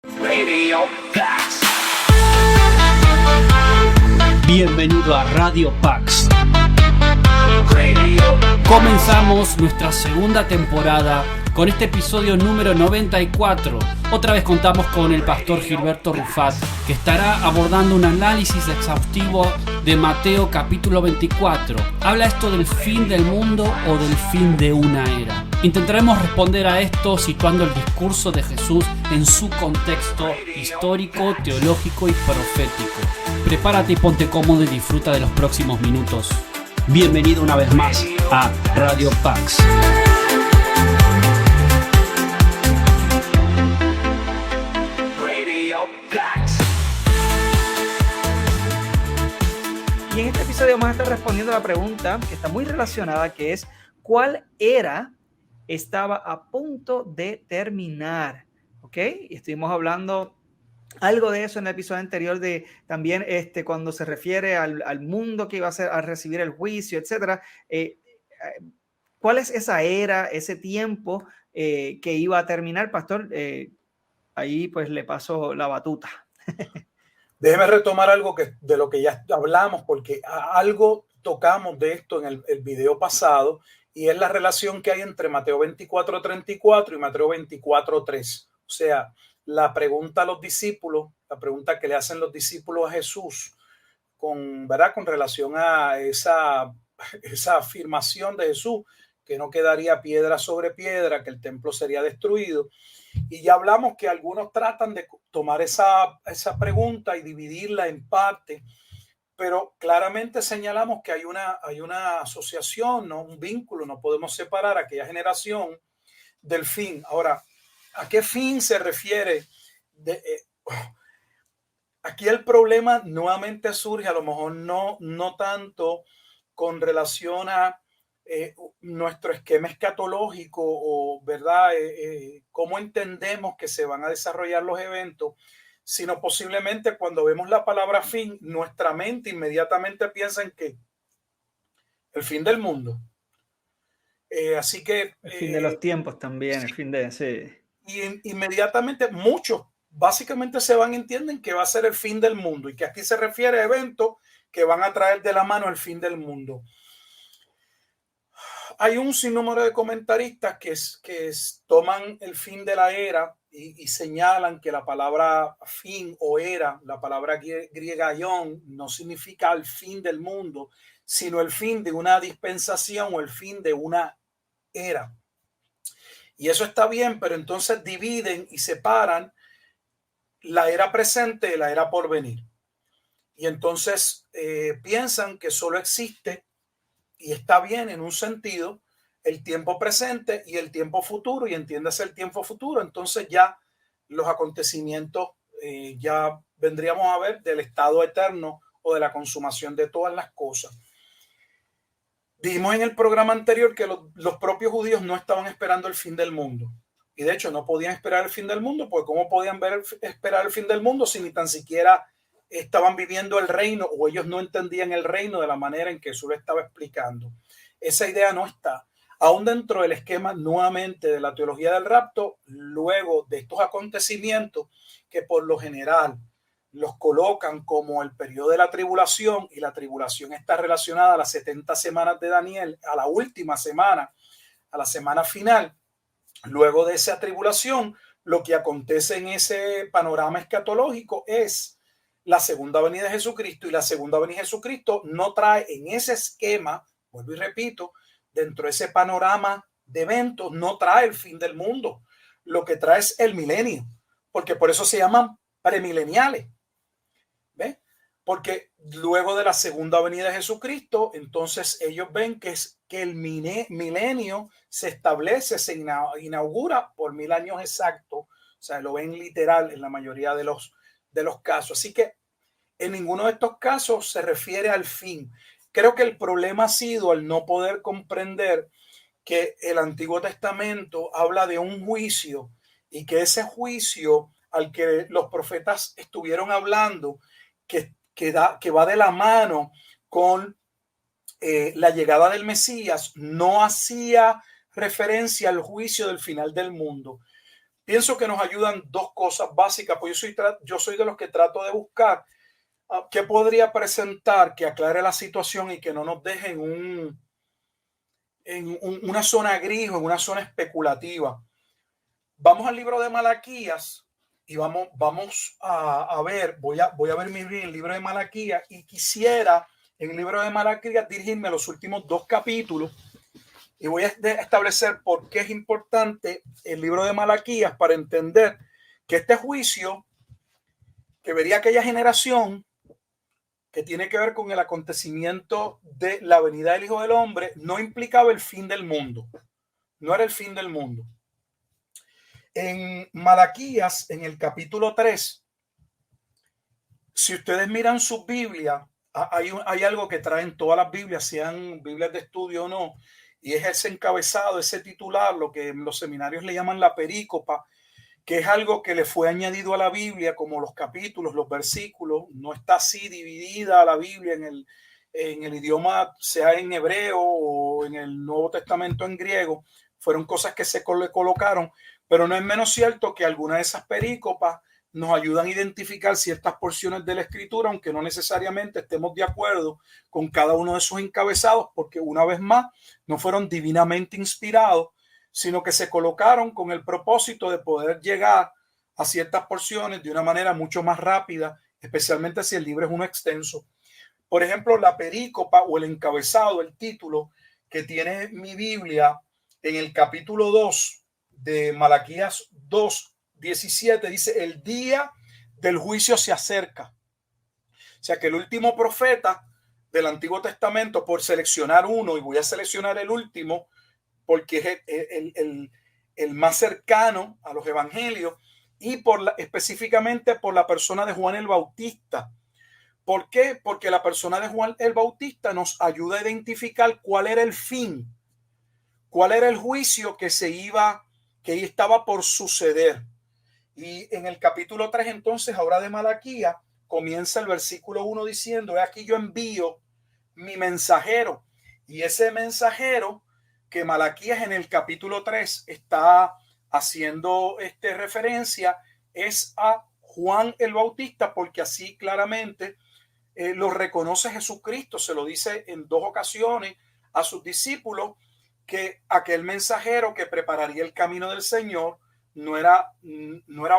Radio Pax. Bienvenido a Radio Pax. Radio. Comenzamos nuestra segunda temporada con este episodio número 94. Otra vez contamos con el pastor Gilberto Rufat, que estará abordando un análisis exhaustivo de Mateo capítulo 24. ¿Habla esto del fin del mundo o del fin de una era? Intentaremos responder a esto situando el discurso de Jesús en su contexto histórico, teológico y profético. Prepárate y ponte cómodo y disfruta de los próximos minutos. Bienvenido una vez más a Radio Pax. Radio Pax. Y en este episodio vamos a estar respondiendo a la pregunta que está muy relacionada, que es ¿cuál era estaba a punto de terminar? ¿Ok? Y estuvimos hablando algo de eso en el episodio anterior, de también cuando se refiere al mundo que iba a recibir el juicio, etcétera. ¿Cuál es esa era, ese tiempo que iba a terminar, pastor? Ahí pues le paso la batuta. Déjeme retomar algo de lo que ya hablamos, porque algo tocamos de esto en el video pasado, y es la relación que hay entre Mateo 24:34 y Mateo 24:3. O sea, la pregunta a los discípulos, la pregunta que le hacen los discípulos a Jesús con relación a esa afirmación de Jesús, que no quedaría piedra sobre piedra, que el templo sería destruido. Y ya hablamos que algunos tratan de tomar esa pregunta y dividirla en parte, pero claramente señalamos que hay una asociación, ¿no? Un vínculo. No podemos separar a aquella generación del fin. Ahora, ¿a qué fin se refiere? Aquí el problema nuevamente surge, a lo mejor no tanto con relación a nuestro esquema escatológico o, ¿verdad? Cómo entendemos que se van a desarrollar los eventos, sino posiblemente cuando vemos la palabra fin, nuestra mente inmediatamente piensa en que el fin del mundo. Así que... El fin de los tiempos también, sí. el fin de... Sí. Y inmediatamente muchos básicamente entienden que va a ser el fin del mundo y que aquí se refiere a eventos que van a traer de la mano el fin del mundo. Hay un sinnúmero de comentaristas que toman el fin de la era y señalan que la palabra fin o era, la palabra griega aion, no significa el fin del mundo, sino el fin de una dispensación o el fin de una era. Y eso está bien, pero entonces dividen y separan la era presente de la era por venir. Y entonces piensan que solo existe, y está bien en un sentido, el tiempo presente y el tiempo futuro, y entiéndase el tiempo futuro. Entonces ya los acontecimientos ya vendríamos a ver del estado eterno o de la consumación de todas las cosas. Dijimos en el programa anterior que los propios judíos no estaban esperando el fin del mundo. Y de hecho no podían esperar el fin del mundo, porque ¿cómo podían esperar el fin del mundo si ni tan siquiera estaban viviendo el reino, o ellos no entendían el reino de la manera en que Jesús lo estaba explicando? Esa idea no está. Aún dentro del esquema nuevamente de la teología del rapto, luego de estos acontecimientos que por lo general los colocan como el periodo de la tribulación, y la tribulación está relacionada a las 70 semanas de Daniel, a la última semana, a la semana final. Luego de esa tribulación, lo que acontece en ese panorama escatológico es la segunda venida de Jesucristo, y la segunda venida de Jesucristo no trae en ese esquema, vuelvo y repito, dentro de ese panorama de eventos, no trae el fin del mundo. Lo que trae es el milenio, porque por eso se llaman premileniales. ¿Ve? Porque luego de la segunda venida de Jesucristo, entonces ellos ven que el milenio se establece, se inaugura por 1000 años exactos. O sea, lo ven literal en la mayoría de los casos. Así que en ninguno de estos casos se refiere al fin. Creo que el problema ha sido el no poder comprender que el Antiguo Testamento habla de un juicio, y que ese juicio al que los profetas estuvieron hablando, que va de la mano con la llegada del Mesías, no hacía referencia al juicio del final del mundo. pienso que nos ayudan dos cosas básicas, pues yo soy de los que trato de buscar qué podría presentar que aclare la situación y que no nos deje una zona gris o en una zona especulativa. Vamos al libro de Malaquías y vamos a ver, voy a ver el libro de Malaquías, y quisiera en el libro de Malaquías dirigirme a los últimos 2 capítulos y voy a establecer por qué es importante el libro de Malaquías para entender que este juicio que vería aquella generación, que tiene que ver con el acontecimiento de la venida del Hijo del Hombre, no implicaba el fin del mundo, no era el fin del mundo. En Malaquías, en el capítulo 3, si ustedes miran su Biblia, hay algo que traen todas las Biblias, sean Biblias de estudio o no, y es ese encabezado, ese titular, lo que en los seminarios le llaman la perícopa, que es algo que le fue añadido a la Biblia, como los capítulos, los versículos. No está así dividida la Biblia en el idioma, sea en hebreo o en el Nuevo Testamento en griego. Fueron cosas que se le colocaron, pero no es menos cierto que algunas de esas perícopas nos ayudan a identificar ciertas porciones de la Escritura, aunque no necesariamente estemos de acuerdo con cada uno de esos encabezados, porque una vez más no fueron divinamente inspirados, sino que se colocaron con el propósito de poder llegar a ciertas porciones de una manera mucho más rápida, especialmente si el libro es uno extenso. Por ejemplo, la perícopa o el encabezado, el título que tiene mi Biblia en el capítulo 2 de Malaquías 2:17 dice: el día del juicio se acerca. O sea que el último profeta del Antiguo Testamento, por seleccionar uno, y voy a seleccionar el último porque es el más cercano a los evangelios, y específicamente por la persona de Juan el Bautista. ¿Por qué? Porque la persona de Juan el Bautista nos ayuda a identificar cuál era el fin, cuál era el juicio que estaba por suceder. Y en el capítulo 3, entonces, ahora de Malaquías, comienza el versículo 1 diciendo: he aquí yo envío mi mensajero. Y ese mensajero que Malaquías en el capítulo 3 está haciendo referencia es a Juan el Bautista, porque así claramente lo reconoce Jesucristo. Se lo dice en 2 ocasiones a sus discípulos, que aquel mensajero que prepararía el camino del Señor no era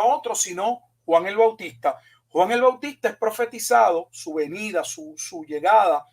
otro sino Juan el Bautista. Juan el Bautista es profetizado su venida, su llegada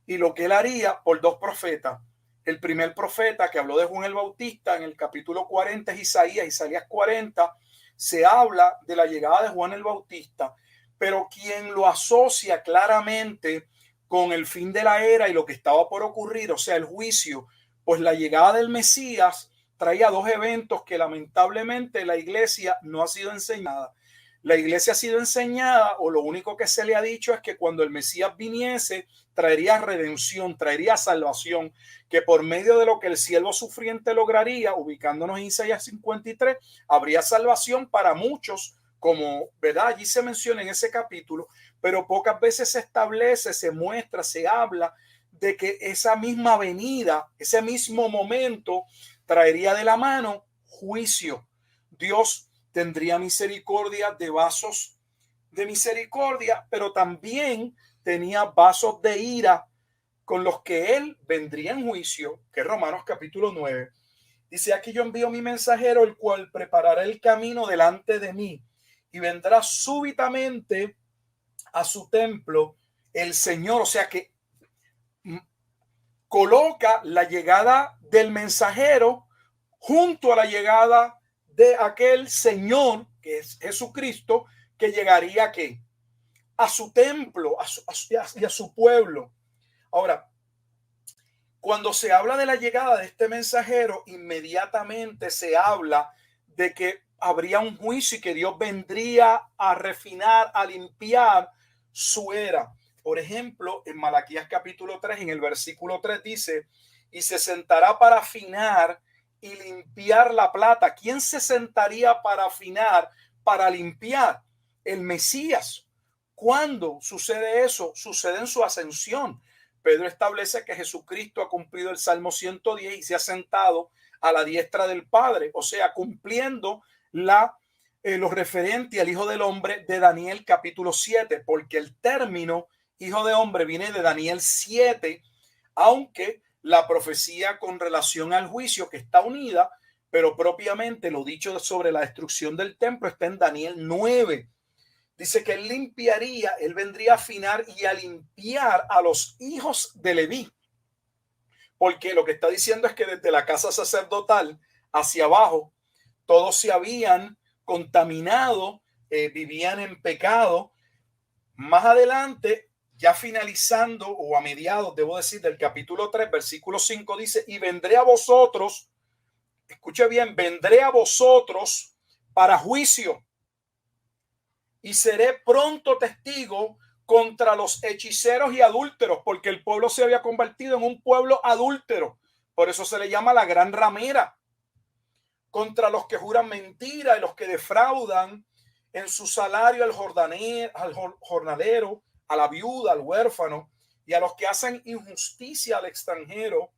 y lo que él haría por 2 profetas. El primer profeta que habló de Juan el Bautista en el capítulo 40 es Isaías 40, se habla de la llegada de Juan el Bautista, pero quien lo asocia claramente con el fin de la era y lo que estaba por ocurrir, o sea, el juicio, pues la llegada del Mesías traía 2 eventos que lamentablemente la iglesia no ha sido enseñada. La iglesia ha sido enseñada, o lo único que se le ha dicho es que cuando el Mesías viniese, traería redención, traería salvación, que por medio de lo que el siervo sufriente lograría, ubicándonos en Isaías 53, habría salvación para muchos, como, ¿verdad? Allí se menciona en ese capítulo, pero pocas veces se establece, se muestra, se habla de que esa misma venida, ese mismo momento, traería de la mano juicio. Dios tendría misericordia de vasos de misericordia, pero también tenía vasos de ira con los que él vendría en juicio, que es Romanos capítulo 9. Dice: aquí yo envío mi mensajero, el cual preparará el camino delante de mí, y vendrá súbitamente a su templo el Señor. O sea que coloca la llegada del mensajero junto a la llegada de aquel Señor, que es Jesucristo, que llegaría ¿a qué? A su templo y a su pueblo. Ahora, cuando se habla de la llegada de este mensajero, inmediatamente se habla de que habría un juicio y que Dios vendría a refinar, a limpiar su era. Por ejemplo, en Malaquías capítulo 3, en el versículo 3 dice: y se sentará para afinar y limpiar la plata. ¿Quién se sentaría para afinar, para limpiar? El Mesías. ¿Cuándo sucede eso? Sucede en su ascensión. Pedro establece que Jesucristo ha cumplido el Salmo 110 y se ha sentado a la diestra del Padre, o sea, cumpliendo lo referente al Hijo del Hombre de Daniel capítulo 7, porque el término Hijo de Hombre viene de Daniel 7, aunque la profecía con relación al juicio que está unida, pero propiamente lo dicho sobre la destrucción del templo está en Daniel 9. Dice que él limpiaría, él vendría a afinar y a limpiar a los hijos de Leví. Porque lo que está diciendo es que desde la casa sacerdotal hacia abajo, todos se habían contaminado, vivían en pecado. Más adelante, ya finalizando o a mediados, debo decir, del capítulo 3, versículo 5, dice, y vendré a vosotros, escuche bien, vendré a vosotros para juicio y seré pronto testigo contra los hechiceros y adúlteros, porque el pueblo se había convertido en un pueblo adúltero. Por eso se le llama la gran ramera. Contra los que juran mentira y los que defraudan en su salario al jornalero, a la viuda, al huérfano, y a los que hacen injusticia al extranjero,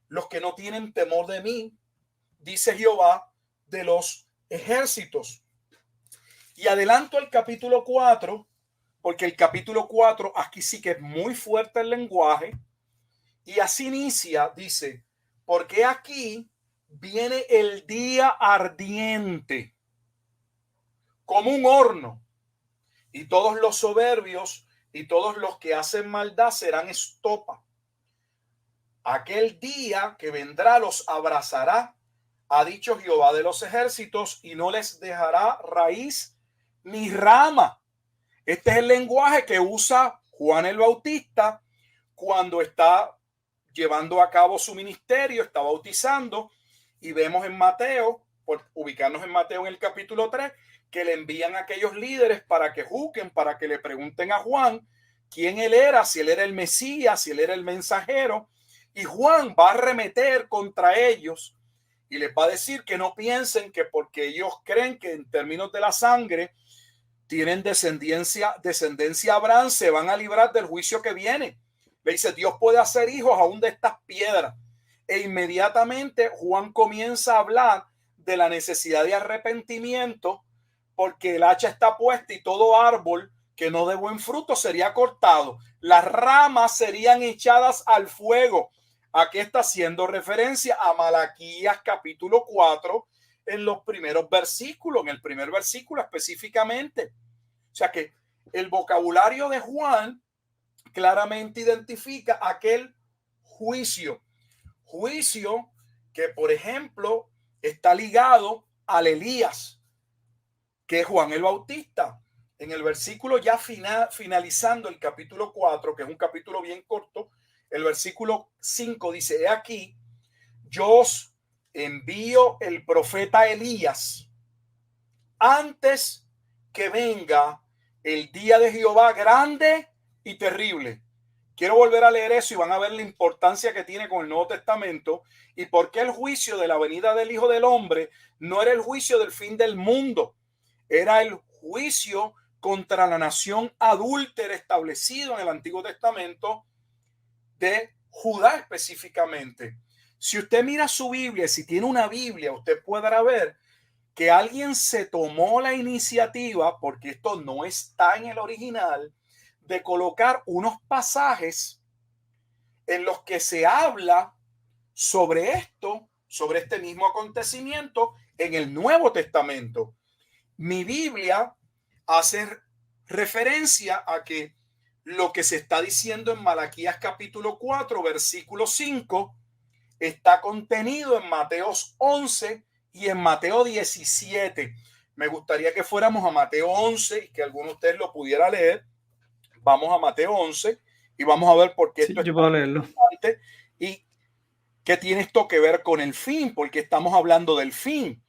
los que no tienen temor de mí, dice Jehová de los ejércitos. Y adelanto el capítulo 4, porque el capítulo 4 aquí sí que es muy fuerte el lenguaje, y así inicia, dice, porque aquí viene el día ardiente como un horno, y todos los soberbios y todos los que hacen maldad serán estopa. Aquel día que vendrá los abrazará, ha dicho Jehová de los ejércitos, y no les dejará raíz ni rama. Este es el lenguaje que usa Juan el Bautista cuando está llevando a cabo su ministerio, está bautizando, y vemos en Mateo, por ubicarnos en Mateo en el capítulo 3, que le envían a aquellos líderes para que juzguen, para que le pregunten a Juan quién él era, si él era el Mesías, si él era el mensajero, y Juan va a arremeter contra ellos y les va a decir que no piensen que porque ellos creen que en términos de la sangre tienen descendencia Abraham, se van a librar del juicio que viene. Le dice, Dios puede hacer hijos aún de estas piedras. E inmediatamente Juan comienza a hablar de la necesidad de arrepentimiento, porque el hacha está puesta y todo árbol que no dé buen fruto sería cortado. Las ramas serían echadas al fuego. Aquí está haciendo referencia a Malaquías capítulo 4 en los primeros versículos, en el primer versículo específicamente. O sea que el vocabulario de Juan claramente identifica aquel juicio que, por ejemplo, está ligado al Elías, que es Juan el Bautista. En el versículo ya finalizando el capítulo 4, que es un capítulo bien corto, el versículo 5 dice, he aquí, yo os envío el profeta Elías antes que venga el día de Jehová grande y terrible. Quiero volver a leer eso y van a ver la importancia que tiene con el Nuevo Testamento y por qué el juicio de la venida del Hijo del Hombre no era el juicio del fin del mundo, era el juicio contra la nación adúltera establecido en el Antiguo Testamento de Judá específicamente. Si usted mira su Biblia, si tiene una Biblia, usted podrá ver que alguien se tomó la iniciativa, porque esto no está en el original, de colocar unos pasajes en los que se habla sobre esto, sobre este mismo acontecimiento en el Nuevo Testamento. Mi Biblia hace referencia a que lo que se está diciendo en Malaquías capítulo 4, versículo 5, está contenido en Mateo 11 y en Mateo 17. Me gustaría que fuéramos a Mateo 11 y que alguno de ustedes lo pudiera leer. Vamos a Mateo 11 y vamos a ver por qué esto es importante y qué tiene esto que ver con el fin, porque estamos hablando del fin.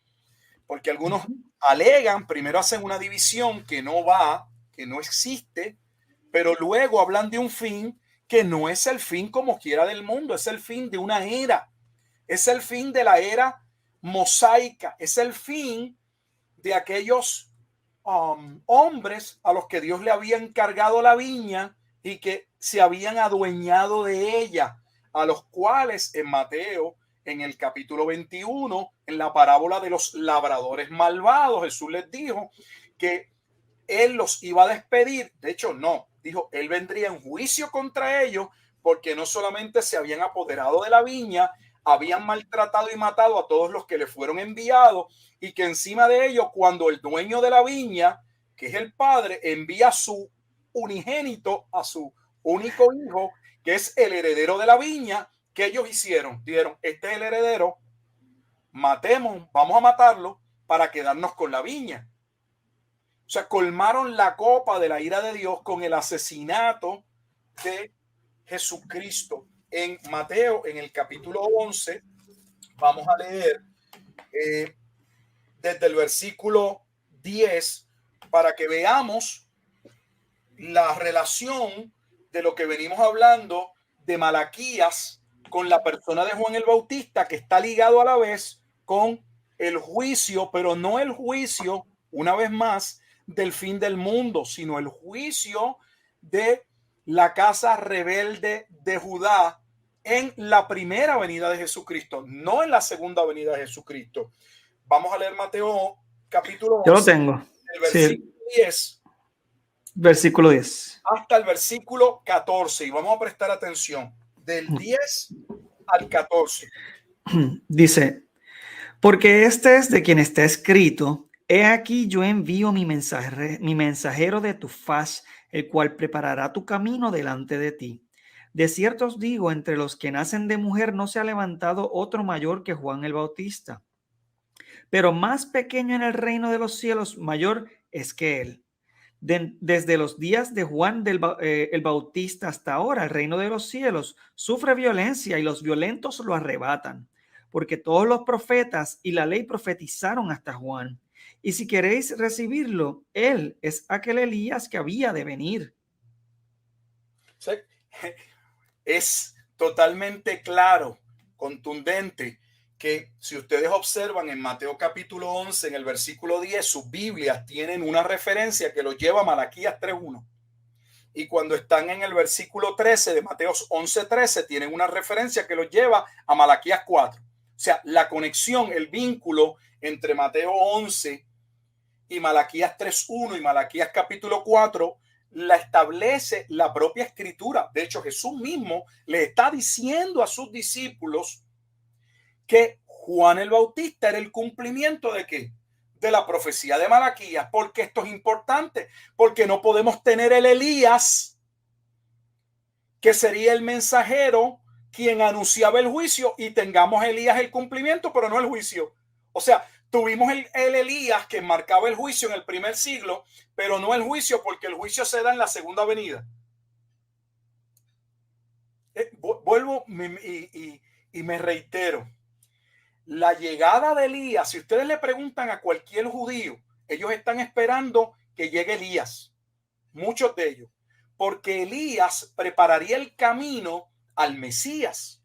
Porque algunos alegan, primero hacen una división que no va, que no existe, pero luego hablan de un fin que no es el fin como quiera del mundo, es el fin de una era, es el fin de la era mosaica, es el fin de aquellos hombres a los que Dios le había encargado la viña y que se habían adueñado de ella, a los cuales en Mateo en el capítulo 21, en la parábola de los labradores malvados, Jesús les dijo que él los iba a despedir. De hecho, no, dijo, él vendría en juicio contra ellos porque no solamente se habían apoderado de la viña, habían maltratado y matado a todos los que le fueron enviados, y que encima de ellos, cuando el dueño de la viña, que es el padre, envía a su unigénito, a su único hijo, que es el heredero de la viña, que ellos hicieron, dijeron, este es el heredero, matemos, vamos a matarlo para quedarnos con la viña. O sea, colmaron la copa de la ira de Dios con el asesinato de Jesucristo. En Mateo, en el capítulo 11, vamos a leer desde el versículo 10 para que veamos la relación de lo que venimos hablando de Malaquías con la persona de Juan el Bautista, que está ligado a la vez con el juicio, pero no el juicio, una vez más, del fin del mundo, sino el juicio de la casa rebelde de Judá en la primera venida de Jesucristo, no en la segunda venida de Jesucristo. Vamos a leer Mateo capítulo 11, Yo lo tengo. el versículo 10 Versículo 10. hasta el versículo 14, y vamos a prestar atención del 10 al 14. Dice, porque este es de quien está escrito, he aquí yo envío mi mensajero de tu faz, el cual preparará tu camino delante de ti. De cierto os digo, entre los que nacen de mujer no se ha levantado otro mayor que Juan el Bautista, pero más pequeño en el reino de los cielos, mayor es que él. Desde los días de Juan el Bautista hasta ahora, el reino de los cielos sufre violencia y los violentos lo arrebatan, porque todos los profetas y la ley profetizaron hasta Juan. Y si queréis recibirlo, él es aquel Elías que había de venir. Sí. Es totalmente claro, contundente, que si ustedes observan en Mateo capítulo 11, en el versículo 10, sus Biblias tienen una referencia que los lleva a Malaquías 3.1. Y cuando están en el versículo 13 de Mateo 11.13, tienen una referencia que los lleva a Malaquías 4. O sea, la conexión, el vínculo entre Mateo 11 y Malaquías 3.1 y Malaquías capítulo 4 la establece la propia escritura. De hecho, Jesús mismo le está diciendo a sus discípulos que Juan el Bautista era el cumplimiento ¿de qué? De la profecía de Malaquías. Porque esto es importante, porque no podemos tener el Elías, que sería el mensajero quien anunciaba el juicio, y tengamos Elías el cumplimiento, pero no el juicio. O sea, tuvimos el Elías que marcaba el juicio en el primer siglo, pero no el juicio, porque el juicio se da en la segunda venida. Vuelvo y me reitero. La llegada de Elías, si ustedes le preguntan a cualquier judío, ellos están esperando que llegue Elías. Muchos de ellos. Porque Elías prepararía el camino al Mesías.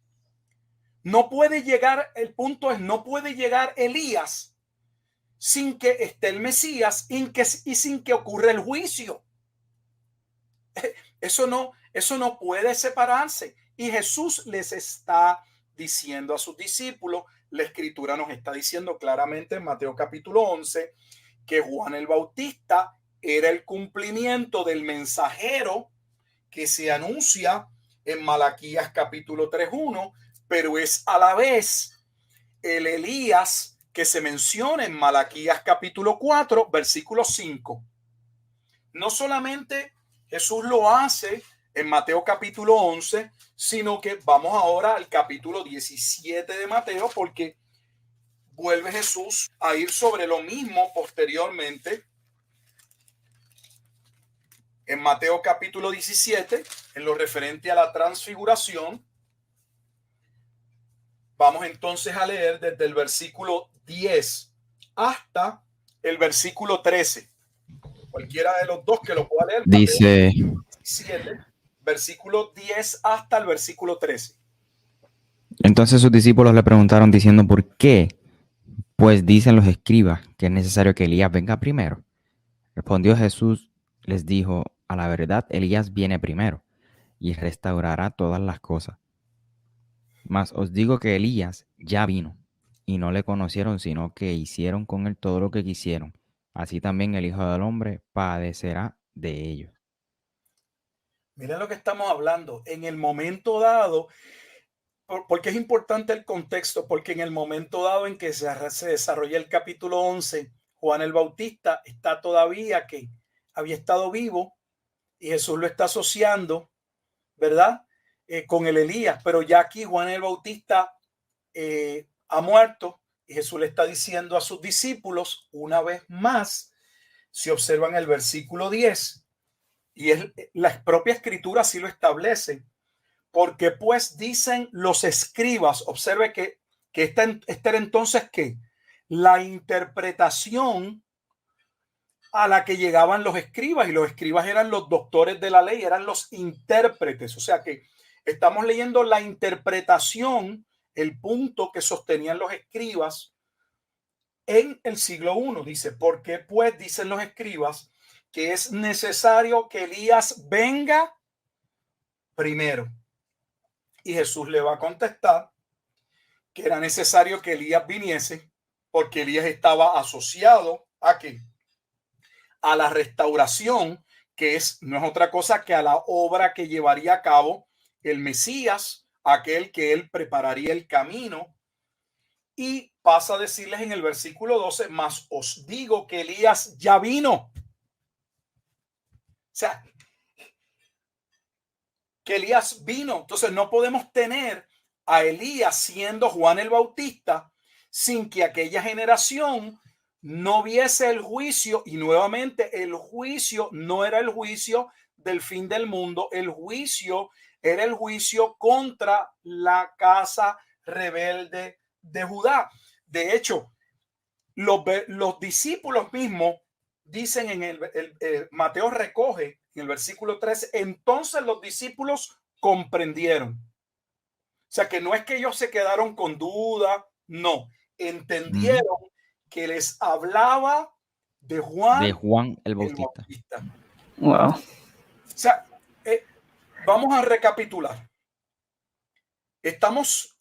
No puede llegar, el punto es, no puede llegar Elías sin que esté el Mesías y sin que ocurra el juicio. Eso no puede separarse. Y Jesús les está diciendo a sus discípulos, la escritura nos está diciendo claramente en Mateo capítulo 11, que Juan el Bautista era el cumplimiento del mensajero que se anuncia en Malaquías capítulo 3.1, pero es a la vez el Elías que se menciona en Malaquías capítulo 4, versículo 5. No solamente Jesús lo hace en Mateo capítulo 11, sino que vamos ahora al capítulo 17 de Mateo, porque vuelve Jesús a ir sobre lo mismo posteriormente. En Mateo capítulo 17, en lo referente a la transfiguración, vamos entonces a leer desde el versículo 10 hasta el versículo 13. Cualquiera de los dos que lo pueda leer. Dice... Mateo 17, versículo 10 hasta el versículo 13. Entonces sus discípulos le preguntaron diciendo, ¿por qué? Pues dicen los escribas que es necesario que Elías venga primero. Respondió Jesús, les dijo, a la verdad, Elías viene primero y restaurará todas las cosas. Mas os digo que Elías ya vino, y no le conocieron, sino que hicieron con él todo lo que quisieron. Así también el Hijo del Hombre padecerá de ellos. Miren lo que estamos hablando. En el momento dado, porque es importante el contexto, porque en el momento dado en que se desarrolla el capítulo 11, Juan el Bautista está todavía que había estado vivo y Jesús lo está asociando, ¿verdad? Con el Elías, pero ya aquí Juan el Bautista ha muerto y Jesús le está diciendo a sus discípulos una vez más, si observan el versículo 10, y es la propia escritura así lo establece, porque pues dicen los escribas, observe que esta era entonces que la interpretación a la que llegaban los escribas, y los escribas eran los doctores de la ley, eran los intérpretes, o sea que estamos leyendo la interpretación, el punto que sostenían los escribas en el siglo I. Dice, ¿por qué pues dicen los escribas que es necesario que Elías venga primero? Y Jesús le va a contestar que era necesario que Elías viniese porque Elías estaba asociado a ¿qué? A la restauración, que no es otra cosa que a la obra que llevaría a cabo el Mesías, aquel que él prepararía el camino. Y pasa a decirles en el versículo 12, mas os digo que Elías ya vino. O sea, que Elías vino. Entonces no podemos tener a Elías siendo Juan el Bautista sin que aquella generación no viese el juicio. Y nuevamente el juicio no era el juicio del fin del mundo. El juicio era el juicio contra la casa rebelde de Judá. De hecho, los discípulos mismos dicen en el Mateo recoge en el versículo 13, entonces los discípulos comprendieron. O sea que no es que ellos se quedaron con duda, no, entendieron que les hablaba de Juan el Bautista. Wow. O sea, vamos a recapitular. Estamos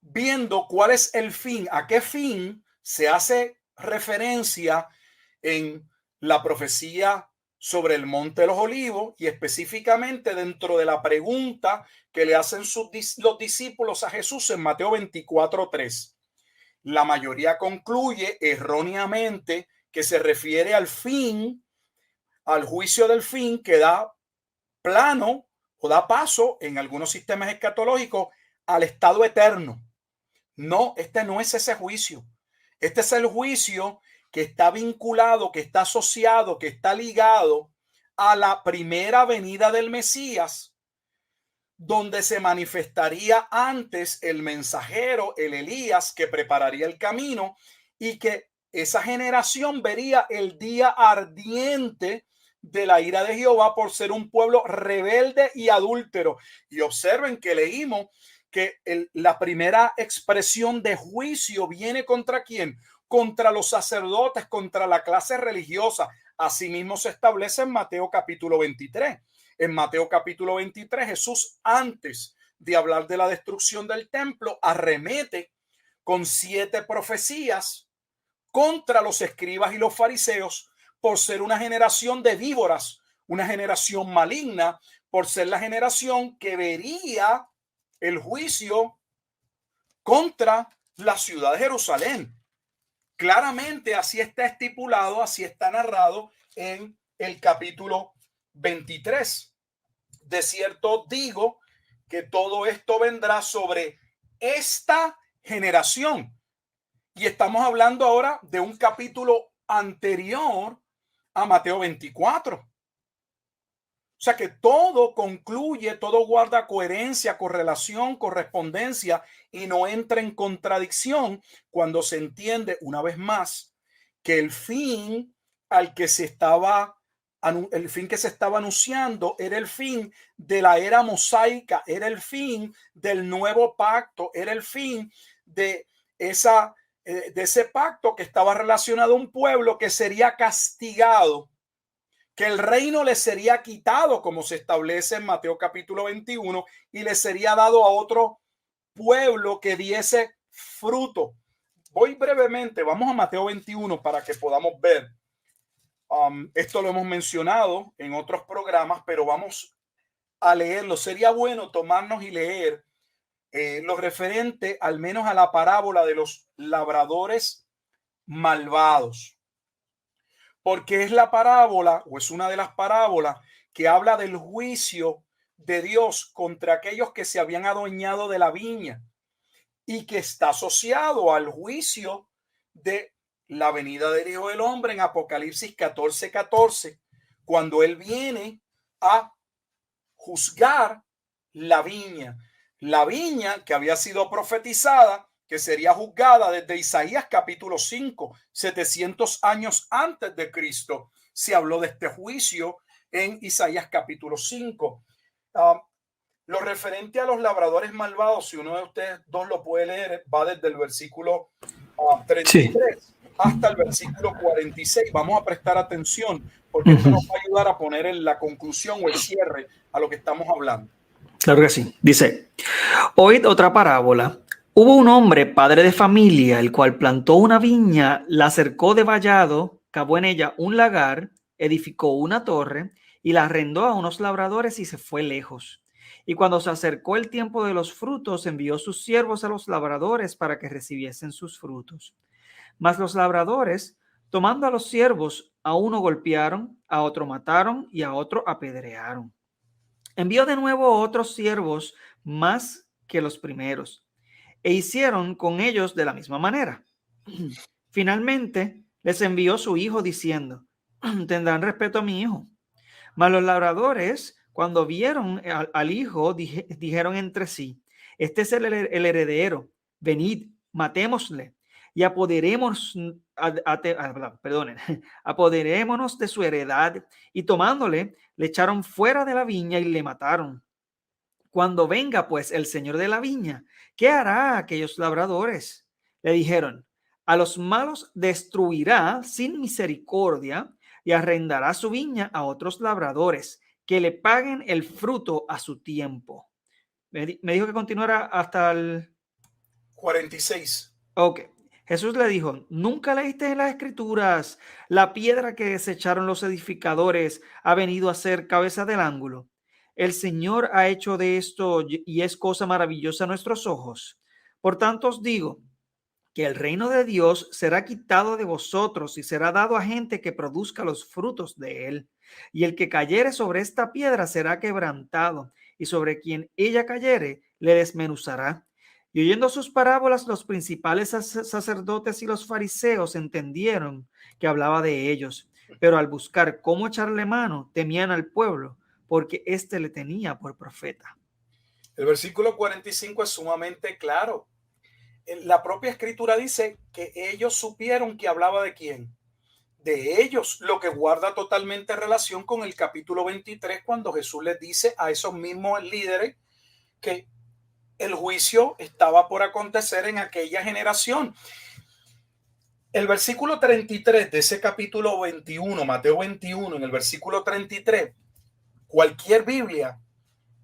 viendo cuál es el fin, a qué fin se hace referencia en la profecía sobre el Monte de los Olivos y específicamente dentro de la pregunta que le hacen los discípulos a Jesús en Mateo 24:3. La mayoría concluye erróneamente que se refiere al fin, al juicio del fin que da plano o da paso en algunos sistemas escatológicos al estado eterno. No, este no es ese juicio. Este es el juicio que está vinculado, que está asociado, que está ligado a la primera venida del Mesías, donde se manifestaría antes el mensajero, el Elías, que prepararía el camino y que esa generación vería el día ardiente de la ira de Jehová por ser un pueblo rebelde y adúltero. Y observen que leímos que la primera expresión de juicio viene ¿contra quién? Contra los sacerdotes, contra la clase religiosa. Asimismo se establece en Mateo capítulo 23. En Mateo capítulo 23, Jesús, antes de hablar de la destrucción del templo, arremete con 7 profecías contra los escribas y los fariseos por ser una generación de víboras, una generación maligna, por ser la generación que vería el juicio contra la ciudad de Jerusalén. Claramente así está estipulado, así está narrado en el capítulo 23. De cierto digo que todo esto vendrá sobre esta generación. Y estamos hablando ahora de un capítulo anterior a Mateo 24. O sea que todo concluye, todo guarda coherencia, correlación, correspondencia y no entra en contradicción cuando se entiende una vez más que el fin al que se estaba anunciando era el fin de la era mosaica, era el fin del nuevo pacto, era el fin de ese pacto que estaba relacionado a un pueblo que sería castigado, que el reino le sería quitado, como se establece en Mateo capítulo 21, y le sería dado a otro pueblo que diese fruto. Voy brevemente, vamos a Mateo 21 para que podamos ver. Esto lo hemos mencionado en otros programas, pero vamos a leerlo. Sería bueno tomarnos y leer lo referente al menos a la parábola de los labradores malvados, porque es la parábola o es una de las parábolas que habla del juicio de Dios contra aquellos que se habían adueñado de la viña y que está asociado al juicio de la venida del Hijo del Hombre en Apocalipsis 14:14, cuando él viene a juzgar la viña que había sido profetizada, que sería juzgada desde Isaías capítulo 5, 700 años antes de Cristo. Se habló de este juicio en Isaías capítulo 5. Lo referente a los labradores malvados, si uno de ustedes dos lo puede leer, va desde el versículo 33 hasta el versículo 46. Vamos a prestar atención porque esto nos va a ayudar a poner en la conclusión o el cierre a lo que estamos hablando. Claro que sí. Dice, oíd otra parábola. Hubo un hombre, padre de familia, el cual plantó una viña, la cercó de vallado, cavó en ella un lagar, edificó una torre y la arrendó a unos labradores y se fue lejos. Y cuando se acercó el tiempo de los frutos, envió sus siervos a los labradores para que recibiesen sus frutos. Mas los labradores, tomando a los siervos, a uno golpearon, a otro mataron y a otro apedrearon. Envió de nuevo otros siervos más que los primeros, e hicieron con ellos de la misma manera. Finalmente les envió su hijo diciendo, tendrán respeto a mi hijo. Mas los labradores, cuando vieron al hijo, dijeron entre sí, este es el heredero, venid, matémosle y apoderémonos de su heredad. Y tomándole, le echaron fuera de la viña y le mataron. Cuando venga pues el señor de la viña, ¿qué hará a aquellos labradores? Le dijeron, a los malos destruirá sin misericordia y arrendará su viña a otros labradores que le paguen el fruto a su tiempo. Me dijo que continuara hasta el 46. Ok. Jesús le dijo, ¿nunca leíste en las Escrituras la piedra que desecharon los edificadores ha venido a ser cabeza del ángulo? El Señor ha hecho de esto y es cosa maravillosa a nuestros ojos. Por tanto os digo que el reino de Dios será quitado de vosotros y será dado a gente que produzca los frutos de él. Y el que cayere sobre esta piedra será quebrantado, y sobre quien ella cayere le desmenuzará. Y oyendo sus parábolas, los principales sacerdotes y los fariseos entendieron que hablaba de ellos, pero al buscar cómo echarle mano, temían al pueblo, porque éste le tenía por profeta. El versículo 45 es sumamente claro. La propia escritura dice que ellos supieron que hablaba de quién, de ellos, lo que guarda totalmente relación con el capítulo 23, cuando Jesús les dice a esos mismos líderes que el juicio estaba por acontecer en aquella generación. El versículo 33 de ese capítulo 21, Mateo 21, en el versículo 33, cualquier Biblia,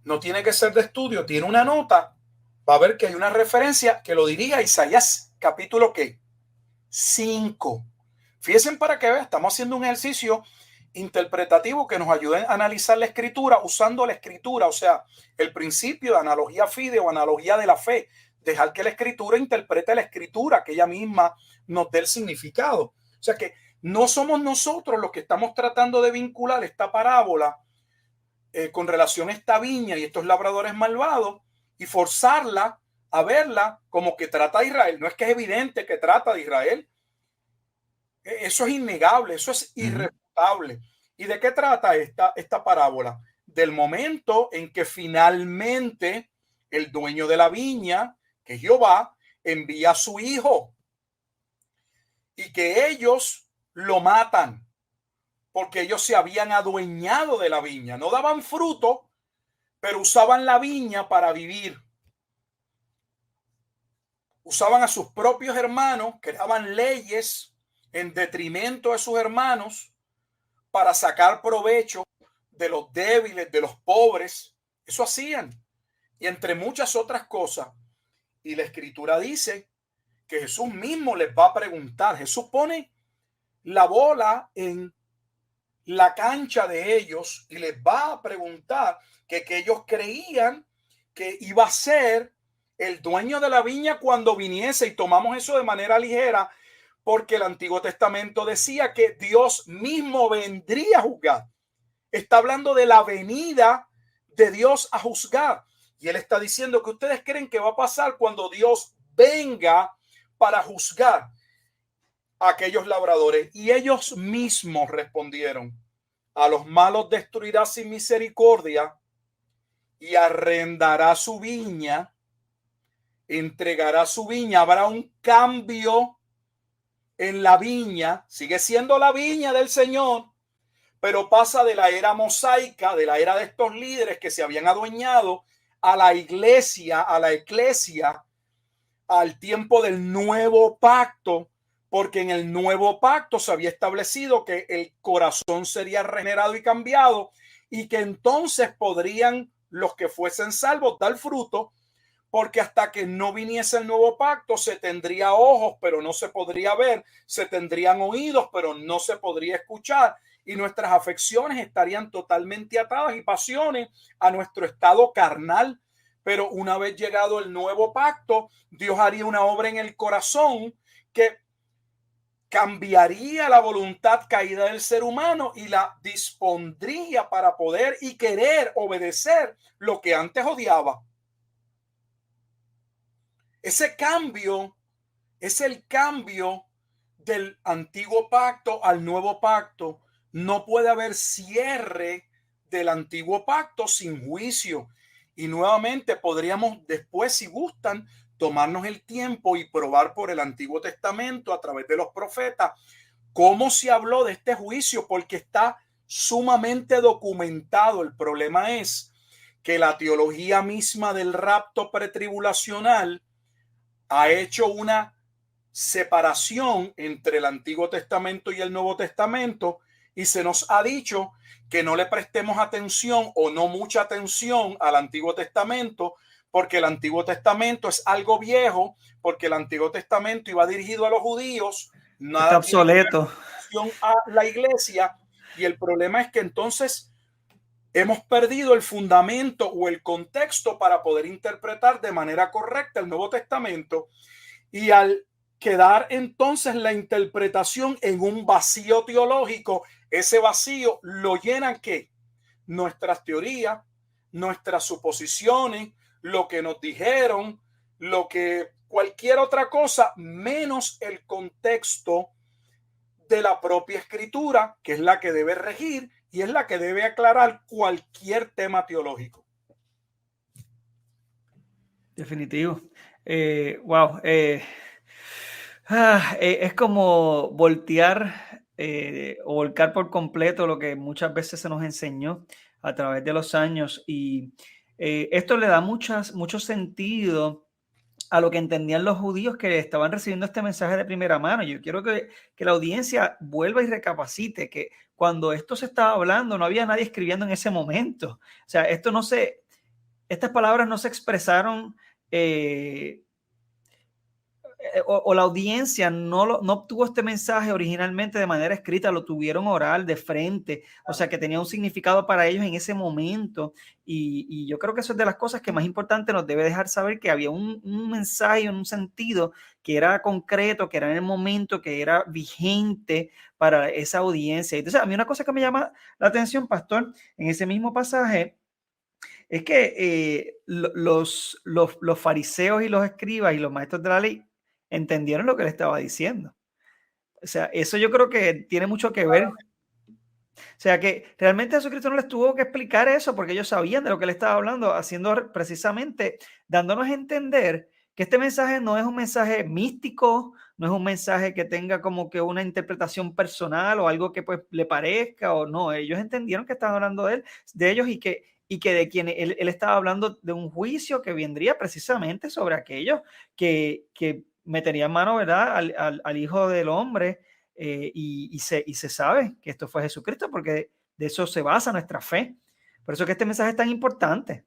no tiene que ser de estudio, tiene una nota, va a ver que hay una referencia que lo dirige a Isaías capítulo ¿qué? 5. Fíjense para que vean, estamos haciendo un ejercicio interpretativo que nos ayude a analizar la escritura usando la escritura, o sea, el principio de analogía fide o analogía de la fe, dejar que la escritura interprete la escritura, que ella misma nos dé el significado. O sea que no somos nosotros los que estamos tratando de vincular esta parábola con relación a esta viña y estos labradores malvados y forzarla a verla como que trata de Israel. No es que es evidente que trata de Israel. Eso es innegable, eso es irrefutable. ¿Y de qué trata esta parábola? Del momento en que finalmente el dueño de la viña, que es Jehová, envía a su hijo y que ellos lo matan porque ellos se habían adueñado de la viña. No daban fruto, pero usaban la viña para vivir. Usaban a sus propios hermanos, creaban leyes en detrimento de sus hermanos para sacar provecho de los débiles, de los pobres. Eso hacían. Y entre muchas otras cosas. Y la escritura dice que Jesús mismo les va a preguntar. Jesús pone la bola en la cancha de ellos y les va a preguntar que ellos creían que iba a ser el dueño de la viña cuando viniese, y tomamos eso de manera ligera porque el Antiguo Testamento decía que Dios mismo vendría a juzgar. Está hablando de la venida de Dios a juzgar, y él está diciendo que ustedes creen que va a pasar cuando Dios venga para juzgar a aquellos labradores. Y ellos mismos respondieron: a los malos destruirá sin misericordia y arrendará su viña, entregará su viña. Habrá un cambio en la viña, sigue siendo la viña del Señor, pero pasa de la era mosaica, de la era de estos líderes que se habían adueñado, a la iglesia, a la eclesia, al tiempo del nuevo pacto, porque en el nuevo pacto se había establecido que el corazón sería regenerado y cambiado, y que entonces podrían los que fuesen salvos dar fruto, porque hasta que no viniese el nuevo pacto se tendría ojos pero no se podría ver, se tendrían oídos pero no se podría escuchar, y nuestras afecciones estarían totalmente atadas y pasiones a nuestro estado carnal. Pero una vez llegado el nuevo pacto, Dios haría una obra en el corazón que cambiaría la voluntad caída del ser humano y la dispondría para poder y querer obedecer lo que antes odiaba. Ese cambio es el cambio del antiguo pacto al nuevo pacto. No puede haber cierre del antiguo pacto sin juicio. Y nuevamente podríamos después, si gustan, tomarnos el tiempo y probar por el Antiguo Testamento a través de los profetas cómo se habló de este juicio, porque está sumamente documentado. El problema es que la teología misma del rapto pretribulacional ha hecho una separación entre el Antiguo Testamento y el Nuevo Testamento, y se nos ha dicho que no le prestemos atención o no mucha atención al Antiguo Testamento, porque el Antiguo Testamento es algo viejo, porque el Antiguo Testamento iba dirigido a los judíos, nada está obsoleto a la iglesia. Y el problema es que entonces hemos perdido el fundamento o el contexto para poder interpretar de manera correcta el Nuevo Testamento, y al quedar entonces la interpretación en un vacío teológico, ese vacío lo llenan ¿qué? Nuestras teorías, nuestras suposiciones, lo que nos dijeron, lo que cualquier otra cosa, menos el contexto de la propia escritura, que es la que debe regir y es la que debe aclarar cualquier tema teológico. Definitivo. Wow. Es como voltear o volcar por completo lo que muchas veces se nos enseñó a través de los años, y esto le da mucho sentido a lo que entendían los judíos que estaban recibiendo este mensaje de primera mano. Yo quiero que la audiencia vuelva y recapacite que cuando esto se estaba hablando no había nadie escribiendo en ese momento. O sea, estas palabras no se expresaron o la audiencia no obtuvo este mensaje originalmente de manera escrita, lo tuvieron oral, de frente, o sea que tenía un significado para ellos en ese momento, y yo creo que eso es de las cosas que más importante nos debe dejar saber, que había un mensaje, un sentido que era concreto, que era en el momento, que era vigente para esa audiencia. Entonces a mí una cosa que me llama la atención, pastor, en ese mismo pasaje, es que los fariseos y los escribas y los maestros de la ley entendieron lo que le estaba diciendo. O sea, eso yo creo que tiene mucho que ver. O sea, que realmente Jesucristo no les tuvo que explicar eso porque ellos sabían de lo que le estaba hablando, haciendo precisamente, dándonos a entender que este mensaje no es un mensaje místico, no es un mensaje que tenga como que una interpretación personal o algo que pues le parezca o no. Ellos entendieron que estaban hablando de ellos y que de quien él estaba hablando de un juicio que vendría precisamente sobre aquellos que metería en mano, ¿verdad?, al Hijo del Hombre, y se sabe que esto fue Jesucristo, porque de eso se basa nuestra fe. Por eso que este mensaje es tan importante.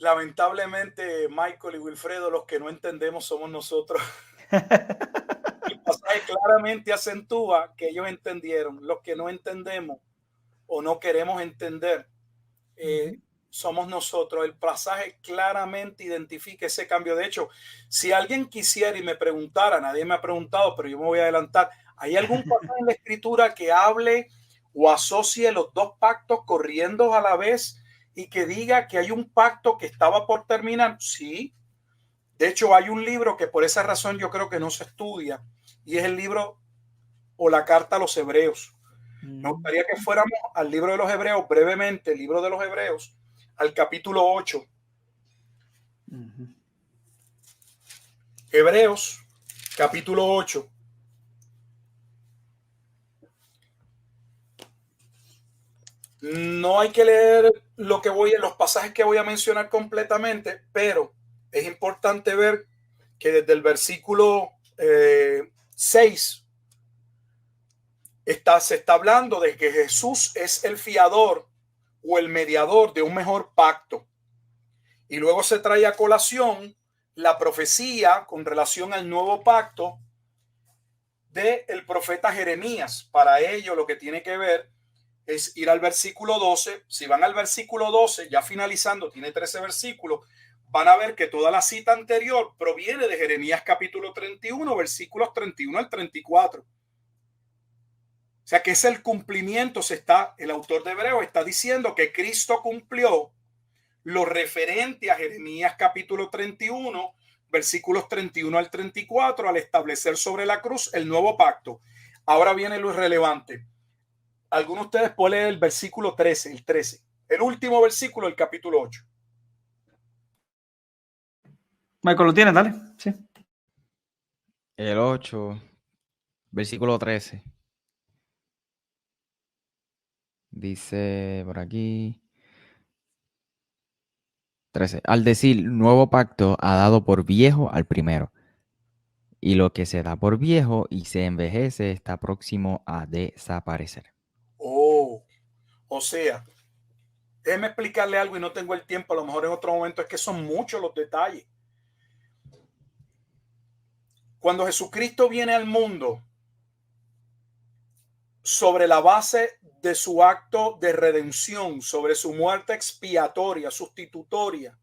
Lamentablemente, Michael y Wilfredo, los que no entendemos somos nosotros. El pasaje claramente acentúa que ellos entendieron. Los que no entendemos o no queremos entender, somos nosotros. El pasaje claramente identifica ese cambio. De hecho, si alguien quisiera y me preguntara, nadie me ha preguntado, pero yo me voy a adelantar, ¿hay algún pasaje en la Escritura que hable o asocie los dos pactos corriendo a la vez y que diga que hay un pacto que estaba por terminar? Sí. De hecho, hay un libro que por esa razón yo creo que no se estudia, y es el libro o la carta a los Hebreos. Me gustaría que fuéramos al libro de los Hebreos, brevemente, el libro de los Hebreos, al capítulo 8. Hebreos, capítulo 8. No hay que leer los pasajes que voy a mencionar completamente, pero es importante ver que desde el versículo 6 se está hablando de que Jesús es el fiador o el mediador de un mejor pacto. Y luego se trae a colación la profecía con relación al nuevo pacto del profeta Jeremías. Para ello, lo que tiene que ver es ir al versículo 12. Si van al versículo 12, ya finalizando, tiene 13 versículos, van a ver que toda la cita anterior proviene de Jeremías capítulo 31, versículos 31 al 34. O sea que es el cumplimiento. El autor de Hebreos está diciendo que Cristo cumplió lo referente a Jeremías capítulo 31, versículos 31 al 34, al establecer sobre la cruz el nuevo pacto. Ahora viene lo irrelevante. Algunos de ustedes pueden leer el versículo 13, el último versículo del capítulo 8. Michael, ¿lo tienes? Dale. Sí. El 8, versículo 13. Dice por aquí. 13. Al decir nuevo pacto ha dado por viejo al primero. Y lo que se da por viejo y se envejece está próximo a desaparecer. O sea, déjeme explicarle algo y no tengo el tiempo, a lo mejor en otro momento, es que son muchos los detalles. Cuando Jesucristo viene al mundo, sobre la base de su acto de redención, sobre su muerte expiatoria, sustitutoria,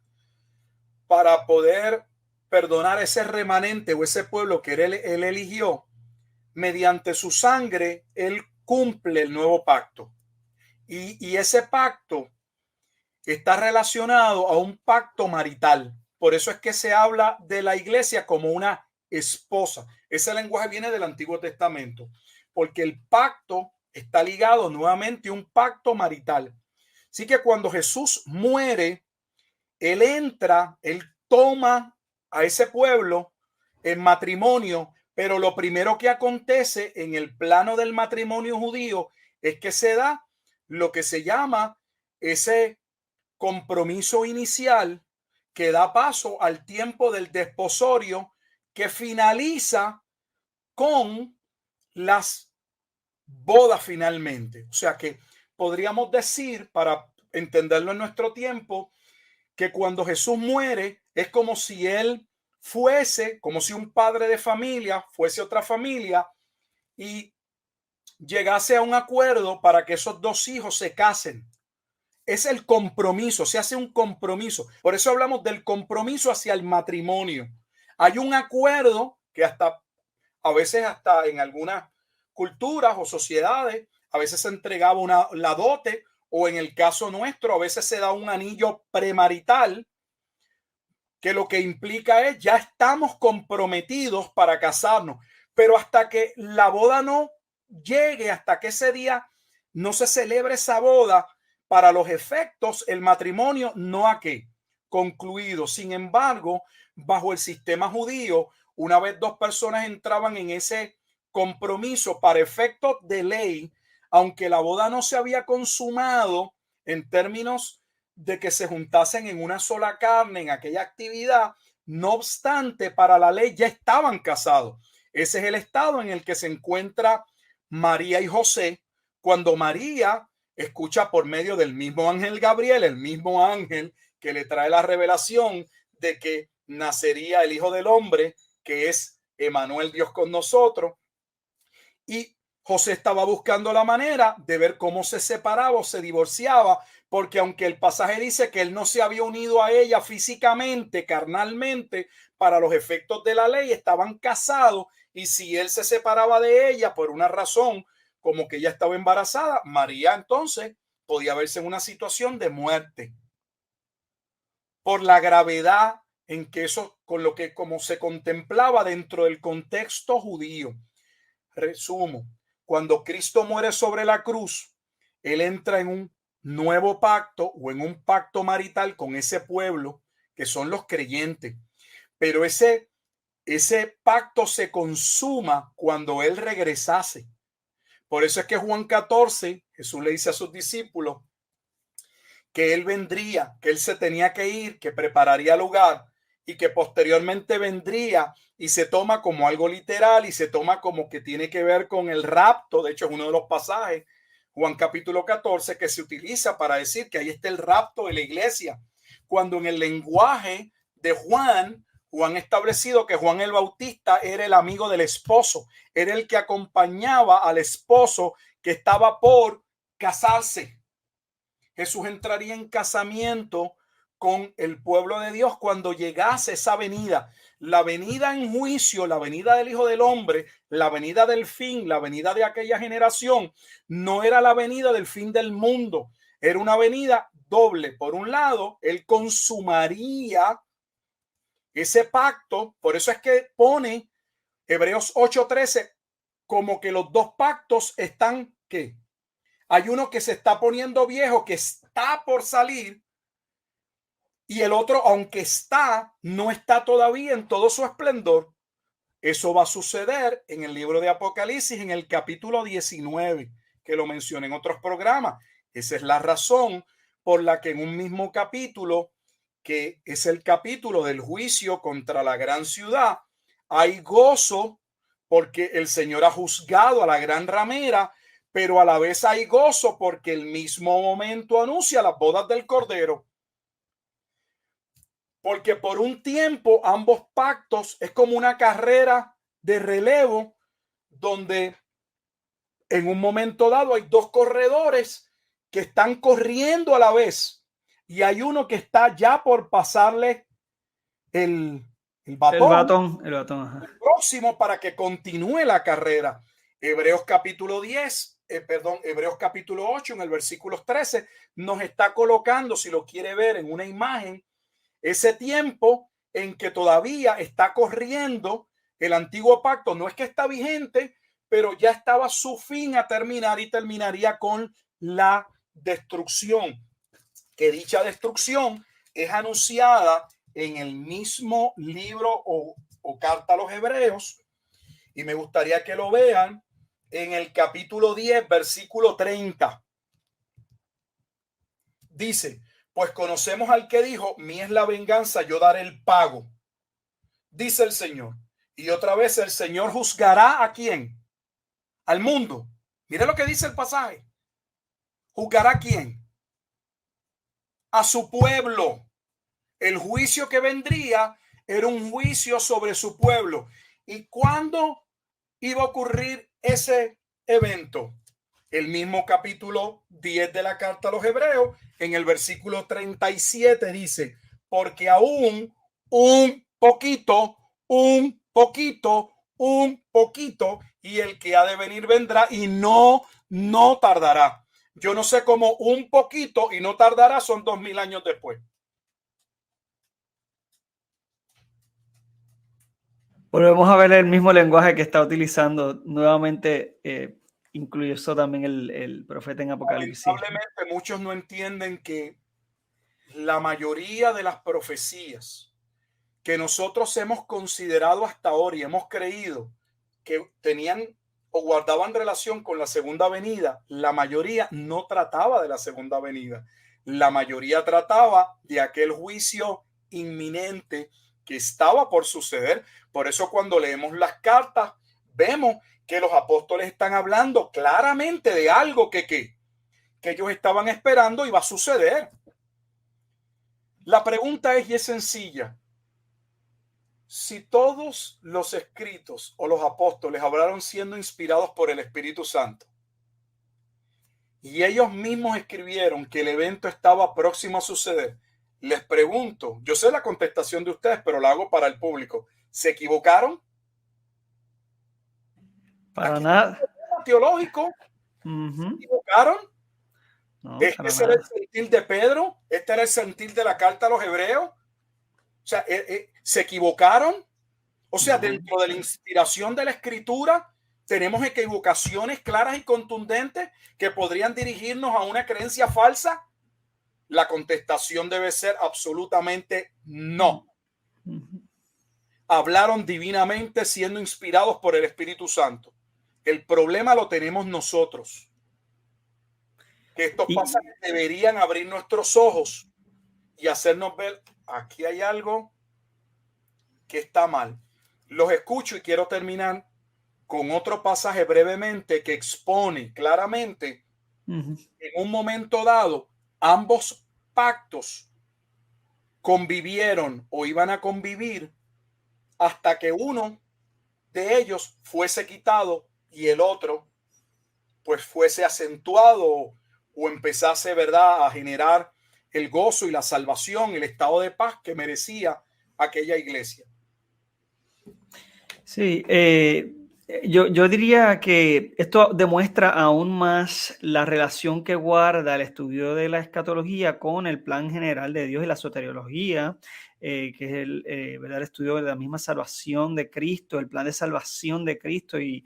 para poder perdonar ese remanente o ese pueblo que él eligió, mediante su sangre, él cumple el nuevo pacto. Y ese pacto está relacionado a un pacto marital. Por eso es que se habla de la iglesia como una esposa. Ese lenguaje viene del Antiguo Testamento, porque el pacto está ligado nuevamente a un pacto marital. Así que cuando Jesús muere, él toma a ese pueblo en matrimonio, pero lo primero que acontece en el plano del matrimonio judío es que se da lo que se llama ese compromiso inicial que da paso al tiempo del desposorio, que finaliza con las bodas finalmente. O sea que podríamos decir, para entenderlo en nuestro tiempo, que cuando Jesús muere es como si él fuese, como si un padre de familia fuese otra familia y llegase a un acuerdo para que esos dos hijos se casen. Es el compromiso, se hace un compromiso. Por eso hablamos del compromiso hacia el matrimonio. Hay un acuerdo que a veces hasta en algunas culturas o sociedades, a veces se entregaba la dote, o en el caso nuestro, a veces se da un anillo premarital, que lo que implica es ya estamos comprometidos para casarnos, pero hasta que la boda no llegue, hasta que ese día no se celebre esa boda, para los efectos, el matrimonio no ha concluido. Sin embargo, bajo el sistema judío, una vez dos personas entraban en ese compromiso para efectos de ley, aunque la boda no se había consumado en términos de que se juntasen en una sola carne en aquella actividad, no obstante, para la ley ya estaban casados. Ese es el estado en el que se encuentra María y José, cuando María escucha por medio del mismo ángel Gabriel, el mismo ángel que le trae la revelación de que nacería el Hijo del Hombre, que es Emmanuel, Dios con nosotros. Y José estaba buscando la manera de ver cómo se separaba o se divorciaba, porque aunque el pasaje dice que él no se había unido a ella físicamente, carnalmente, para los efectos de la ley, estaban casados, y si él se separaba de ella por una razón, como que ella estaba embarazada, María entonces podía verse en una situación de muerte por la gravedad en que eso, con lo que como se contemplaba dentro del contexto judío. Resumo, cuando Cristo muere sobre la cruz, él entra en un nuevo pacto o en un pacto marital con ese pueblo que son los creyentes, pero ese pacto se consuma cuando él regresase. Por eso es que Juan 14, Jesús le dice a sus discípulos que él vendría, que él se tenía que ir, que prepararía lugar y que posteriormente vendría, y se toma como algo literal y se toma como que tiene que ver con el rapto. De hecho, es uno de los pasajes, Juan capítulo 14, que se utiliza para decir que ahí está el rapto de la iglesia, cuando en el lenguaje de Juan establecido que Juan el Bautista era el amigo del esposo, era el que acompañaba al esposo que estaba por casarse. Jesús entraría en casamiento con el pueblo de Dios cuando llegase esa venida, la venida en juicio, la venida del Hijo del Hombre, la venida del fin, la venida de aquella generación. No era la venida del fin del mundo, era una venida doble. Por un lado, él consumaría ese pacto. Por eso es que pone Hebreos 8:13 como que los dos pactos están, ¿qué? Hay uno que se está poniendo viejo, que está por salir, y el otro, aunque no está todavía en todo su esplendor. Eso va a suceder en el libro de Apocalipsis, en el capítulo 19, que lo mencioné en otros programas. Esa es la razón por la que en un mismo capítulo, que es el capítulo del juicio contra la gran ciudad, hay gozo porque el Señor ha juzgado a la gran ramera, pero a la vez hay gozo porque el mismo momento anuncia las bodas del Cordero. Porque por un tiempo ambos pactos es como una carrera de relevo, donde en un momento dado hay dos corredores que están corriendo a la vez, y hay uno que está ya por pasarle el batón, el batón, ajá. el próximo, para que continúe la carrera. Hebreos capítulo 8, en el versículo 13, nos está colocando, si lo quiere ver en una imagen, ese tiempo en que todavía está corriendo el antiguo pacto. No es que está vigente, pero ya estaba su fin a terminar, y terminaría con la destrucción, que dicha destrucción es anunciada en el mismo libro o carta a los Hebreos, y me gustaría que lo vean en el capítulo 10, versículo 30. Dice: pues conocemos al que dijo, mía es la venganza, yo daré el pago, dice el Señor. Y otra vez el Señor juzgará ¿a quién? Al mundo. Mire lo que dice el pasaje. ¿Juzgará a quién? A su pueblo. El juicio que vendría era un juicio sobre su pueblo. ¿Y cuándo iba a ocurrir ese evento? El mismo capítulo 10 de la carta a los Hebreos, en el versículo 37 dice: porque aún un poquito, y el que ha de venir vendrá, y no tardará. Yo no sé cómo un poquito y no tardará son 2000 años después. Volvemos a ver el mismo lenguaje que está utilizando nuevamente, incluyó también el profeta en Apocalipsis. Lamentablemente muchos no entienden que la mayoría de las profecías que nosotros hemos considerado hasta ahora y hemos creído que tenían o guardaban relación con la segunda venida, la mayoría no trataba de la segunda venida. La mayoría trataba de aquel juicio inminente que estaba por suceder. Por eso cuando leemos las cartas vemos que los apóstoles están hablando claramente de algo que ellos estaban esperando iba a suceder. La pregunta es, y es sencilla, si todos los escritos o los apóstoles hablaron siendo inspirados por el Espíritu Santo y ellos mismos escribieron que el evento estaba próximo a suceder, les pregunto, yo sé la contestación de ustedes, pero la hago para el público, ¿se equivocaron? Para Aquí nada. hay un tema teológico, ¿se Ujú. equivocaron? No, para Este era nada. el sentir de Pedro, este era el sentir de la carta a los hebreos. O sea, ¿se equivocaron? O sea, No. dentro de la inspiración de la escritura, tenemos equivocaciones claras y contundentes que podrían dirigirnos a una creencia falsa. La contestación debe ser absolutamente no. Ujú. Hablaron divinamente siendo inspirados por el Espíritu Santo. El problema lo tenemos nosotros. Que estos Y- pasajes deberían abrir nuestros ojos y hacernos ver, aquí hay algo que está mal. Los escucho y quiero terminar con otro pasaje brevemente que expone claramente Ujú. en un momento dado ambos pactos convivieron o iban a convivir hasta que uno de ellos fuese quitado y el otro pues fuese acentuado o empezase, ¿verdad?, a generar el gozo y la salvación, el estado de paz que merecía aquella iglesia. Sí, yo diría que esto demuestra aún más la relación que guarda el estudio de la escatología con el plan general de Dios y la soteriología, que es ¿verdad? El estudio de la misma salvación de Cristo, el plan de salvación de Cristo y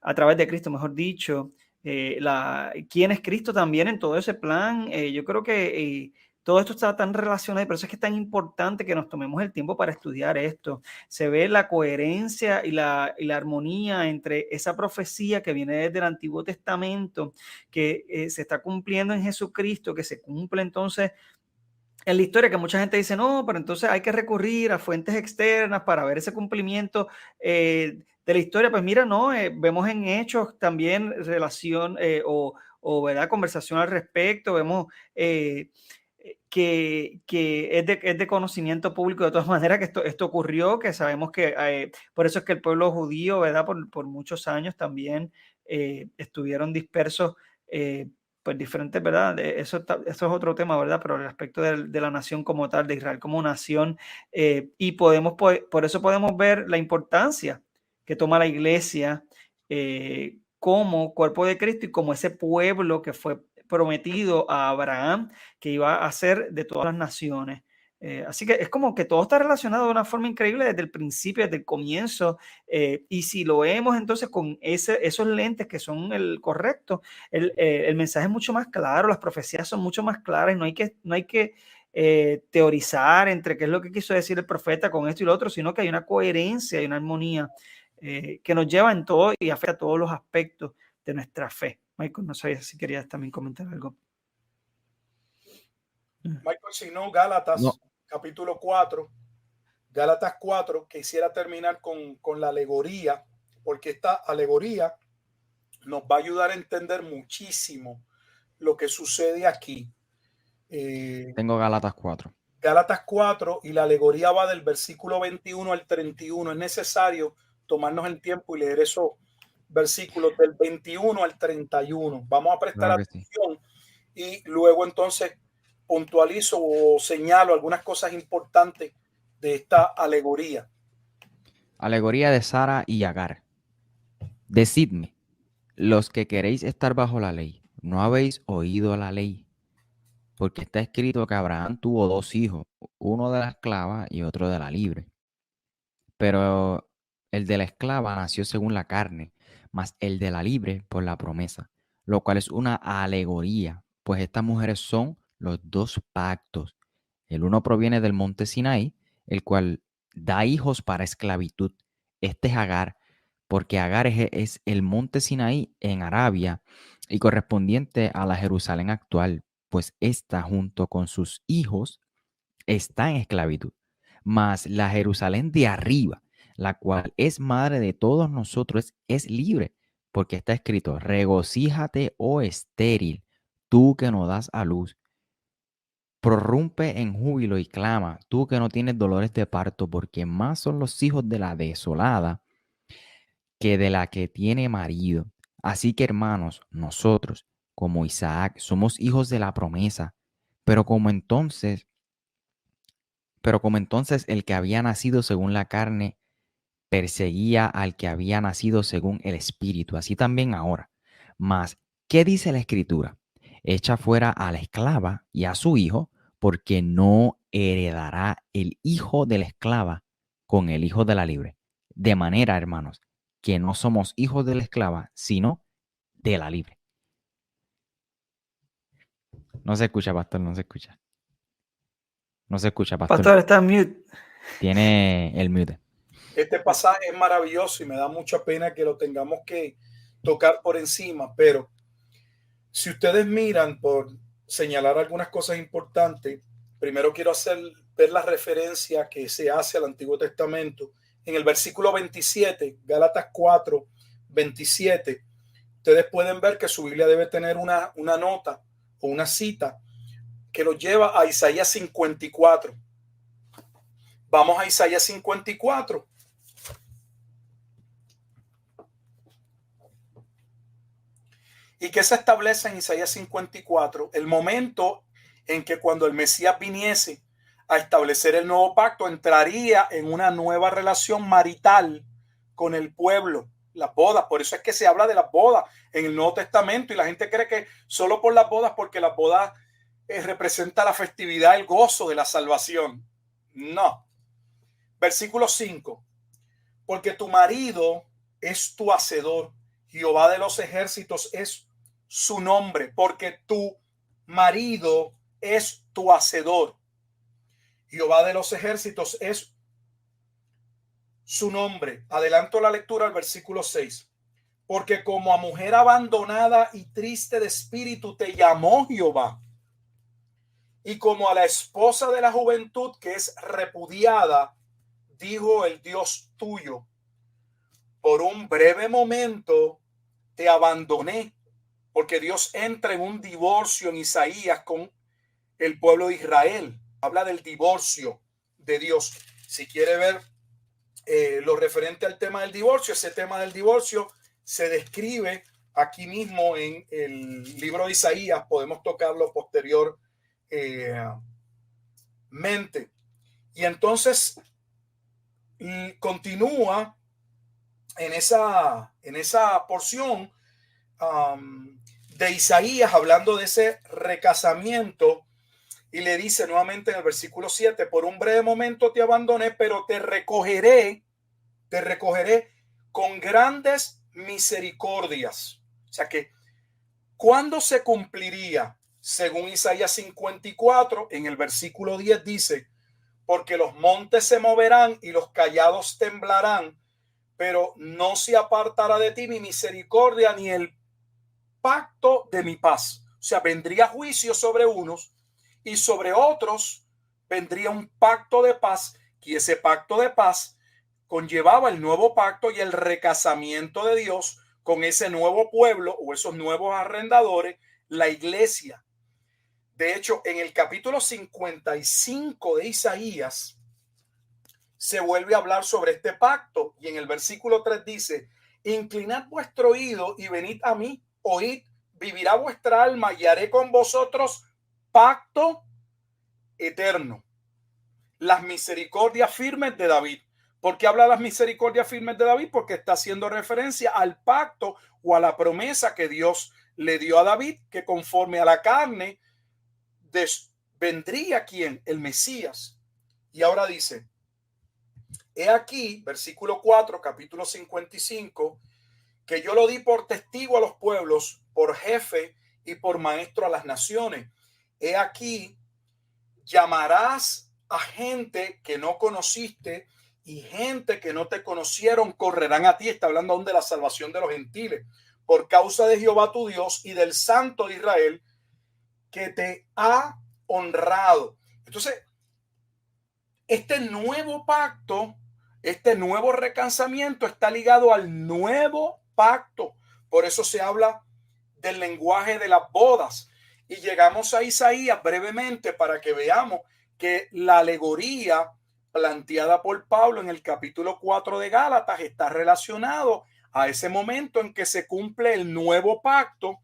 a través de Cristo, mejor dicho, quién es Cristo también en todo ese plan. Yo creo que todo esto está tan relacionado y por eso es que es tan importante que nos tomemos el tiempo para estudiar esto. Se ve la coherencia y la armonía entre esa profecía que viene desde el Antiguo Testamento, que se está cumpliendo en Jesucristo, que se cumple entonces en la historia, que mucha gente dice, no, pero entonces hay que recurrir a fuentes externas para ver ese cumplimiento de la historia. Pues mira, no, vemos en Hechos también relación o ¿verdad? Conversación al respecto, vemos que es de conocimiento público de todas maneras que esto ocurrió, que sabemos que por eso es que el pueblo judío, ¿verdad? Por muchos años también estuvieron dispersos, pues diferentes, ¿verdad? Eso es otro tema, ¿verdad? Pero el aspecto de la nación como tal, de Israel como nación, y por eso podemos ver la importancia que toma la iglesia como cuerpo de Cristo y como ese pueblo que fue prometido a Abraham, que iba a ser de todas las naciones. Así que es como que todo está relacionado de una forma increíble desde el principio, desde el comienzo. Y si lo vemos entonces con esos lentes que son el correcto, el mensaje es mucho más claro, las profecías son mucho más claras y no hay que teorizar entre qué es lo que quiso decir el profeta con esto y lo otro, sino que hay una coherencia y una armonía que nos lleva en todo y afecta a todos los aspectos de nuestra fe. Michael, no sé si querías también comentar algo. Michael, si no, Gálatas, No. capítulo 4, Gálatas 4, quisiera terminar con la alegoría, porque esta alegoría nos va a ayudar a entender muchísimo lo que sucede aquí. Tengo Gálatas 4. Gálatas 4 y la alegoría va del versículo 21 al 31. Es necesario tomarnos el tiempo y leer esos versículos del 21 al 31. Vamos a prestar Claro que sí. atención y luego entonces puntualizo o señalo algunas cosas importantes de esta alegoría. Alegoría de Sara y Agar. Decidme, los que queréis estar bajo la ley, ¿no habéis oído la ley? Porque está escrito que Abraham tuvo dos hijos, uno de la esclava y otro de la libre. Pero el de la esclava nació según la carne, mas el de la libre por la promesa, lo cual es una alegoría, pues estas mujeres son los dos pactos. El uno proviene del monte Sinaí, el cual da hijos para esclavitud. Este es Agar, porque Agar es el monte Sinaí en Arabia y correspondiente a la Jerusalén actual, pues esta junto con sus hijos está en esclavitud. Mas la Jerusalén de arriba, la cual es madre de todos nosotros, es libre, porque está escrito, regocíjate, oh estéril, tú que no das a luz, Prorrumpe en júbilo y clama, tú que no tienes dolores de parto, porque más son los hijos de la desolada que de la que tiene marido. Así que, hermanos, nosotros, como Isaac, somos hijos de la promesa, pero como entonces, el que había nacido según la carne perseguía al que había nacido según el Espíritu, así también ahora. Mas, ¿qué dice la Escritura? Echa fuera a la esclava y a su hijo, porque no heredará el hijo de la esclava con el hijo de la libre. De manera, hermanos, que no somos hijos de la esclava, sino de la libre. No se escucha, pastor, no se escucha. No se escucha, pastor. Pastor, está en mute. Tiene el mute. Este pasaje es maravilloso y me da mucha pena que lo tengamos que tocar por encima, pero si ustedes miran, por señalar algunas cosas importantes, primero quiero ver la referencia que se hace al Antiguo Testamento. En el versículo 27, Gálatas 4, 27, ustedes pueden ver que su Biblia debe tener una nota o una cita que lo lleva a Isaías 54. Vamos a Isaías 54. ¿Y qué se establece en Isaías 54? El momento en que cuando el Mesías viniese a establecer el nuevo pacto, entraría en una nueva relación marital con el pueblo, las bodas. Por eso es que se habla de las bodas en el Nuevo Testamento y la gente cree que solo por las bodas, porque las bodas representa la festividad, el gozo de la salvación. No. Versículo 5. Porque tu marido es tu hacedor, Jehová de los ejércitos es su nombre, porque tu marido es tu hacedor. Jehová de los ejércitos es su nombre. Adelanto la lectura al versículo 6. Porque como a mujer abandonada y triste de espíritu te llamó Jehová, y como a la esposa de la juventud que es repudiada, dijo el Dios tuyo, por un breve momento te abandoné, porque Dios entra en un divorcio en Isaías con el pueblo de Israel. Habla del divorcio de Dios. Si quiere ver lo referente al tema del divorcio, ese tema del divorcio se describe aquí mismo en el libro de Isaías. Podemos tocarlo posteriormente. Y entonces continúa en esa porción de Isaías hablando de ese recasamiento, y le dice nuevamente en el versículo 7, por un breve momento te abandoné, pero te recogeré con grandes misericordias. O sea que, ¿cuándo se cumpliría? Según Isaías 54, en el versículo 10 dice, porque los montes se moverán y los callados temblarán, pero no se apartará de ti mi misericordia ni el pacto de mi paz. O sea, vendría juicio sobre unos y sobre otros vendría un pacto de paz, y ese pacto de paz conllevaba el nuevo pacto y el recasamiento de Dios con ese nuevo pueblo o esos nuevos arrendadores, la iglesia. De hecho, en el capítulo 55 de Isaías se vuelve a hablar sobre este pacto, y en el versículo 3 dice, inclinad vuestro oído y venid a mí, oíd, vivirá vuestra alma y haré con vosotros pacto eterno. Las misericordias firmes de David. ¿Por qué habla las misericordias firmes de David? Porque está haciendo referencia al pacto o a la promesa que Dios le dio a David, que conforme a la carne vendría ¿quién? El Mesías. Y ahora dice, he aquí, versículo 4, capítulo 55, que yo lo di por testigo a los pueblos, por jefe y por maestro a las naciones. He aquí, llamarás a gente que no conociste y gente que no te conocieron correrán a ti. Está hablando aún de la salvación de los gentiles, por causa de Jehová tu Dios y del Santo de Israel que te ha honrado. Entonces, este nuevo pacto, este nuevo recasamiento está ligado al nuevo pacto. Por eso se habla del lenguaje de las bodas. Y llegamos a Isaías brevemente para que veamos que la alegoría planteada por Pablo en el capítulo 4 de Gálatas está relacionado a ese momento en que se cumple el nuevo pacto.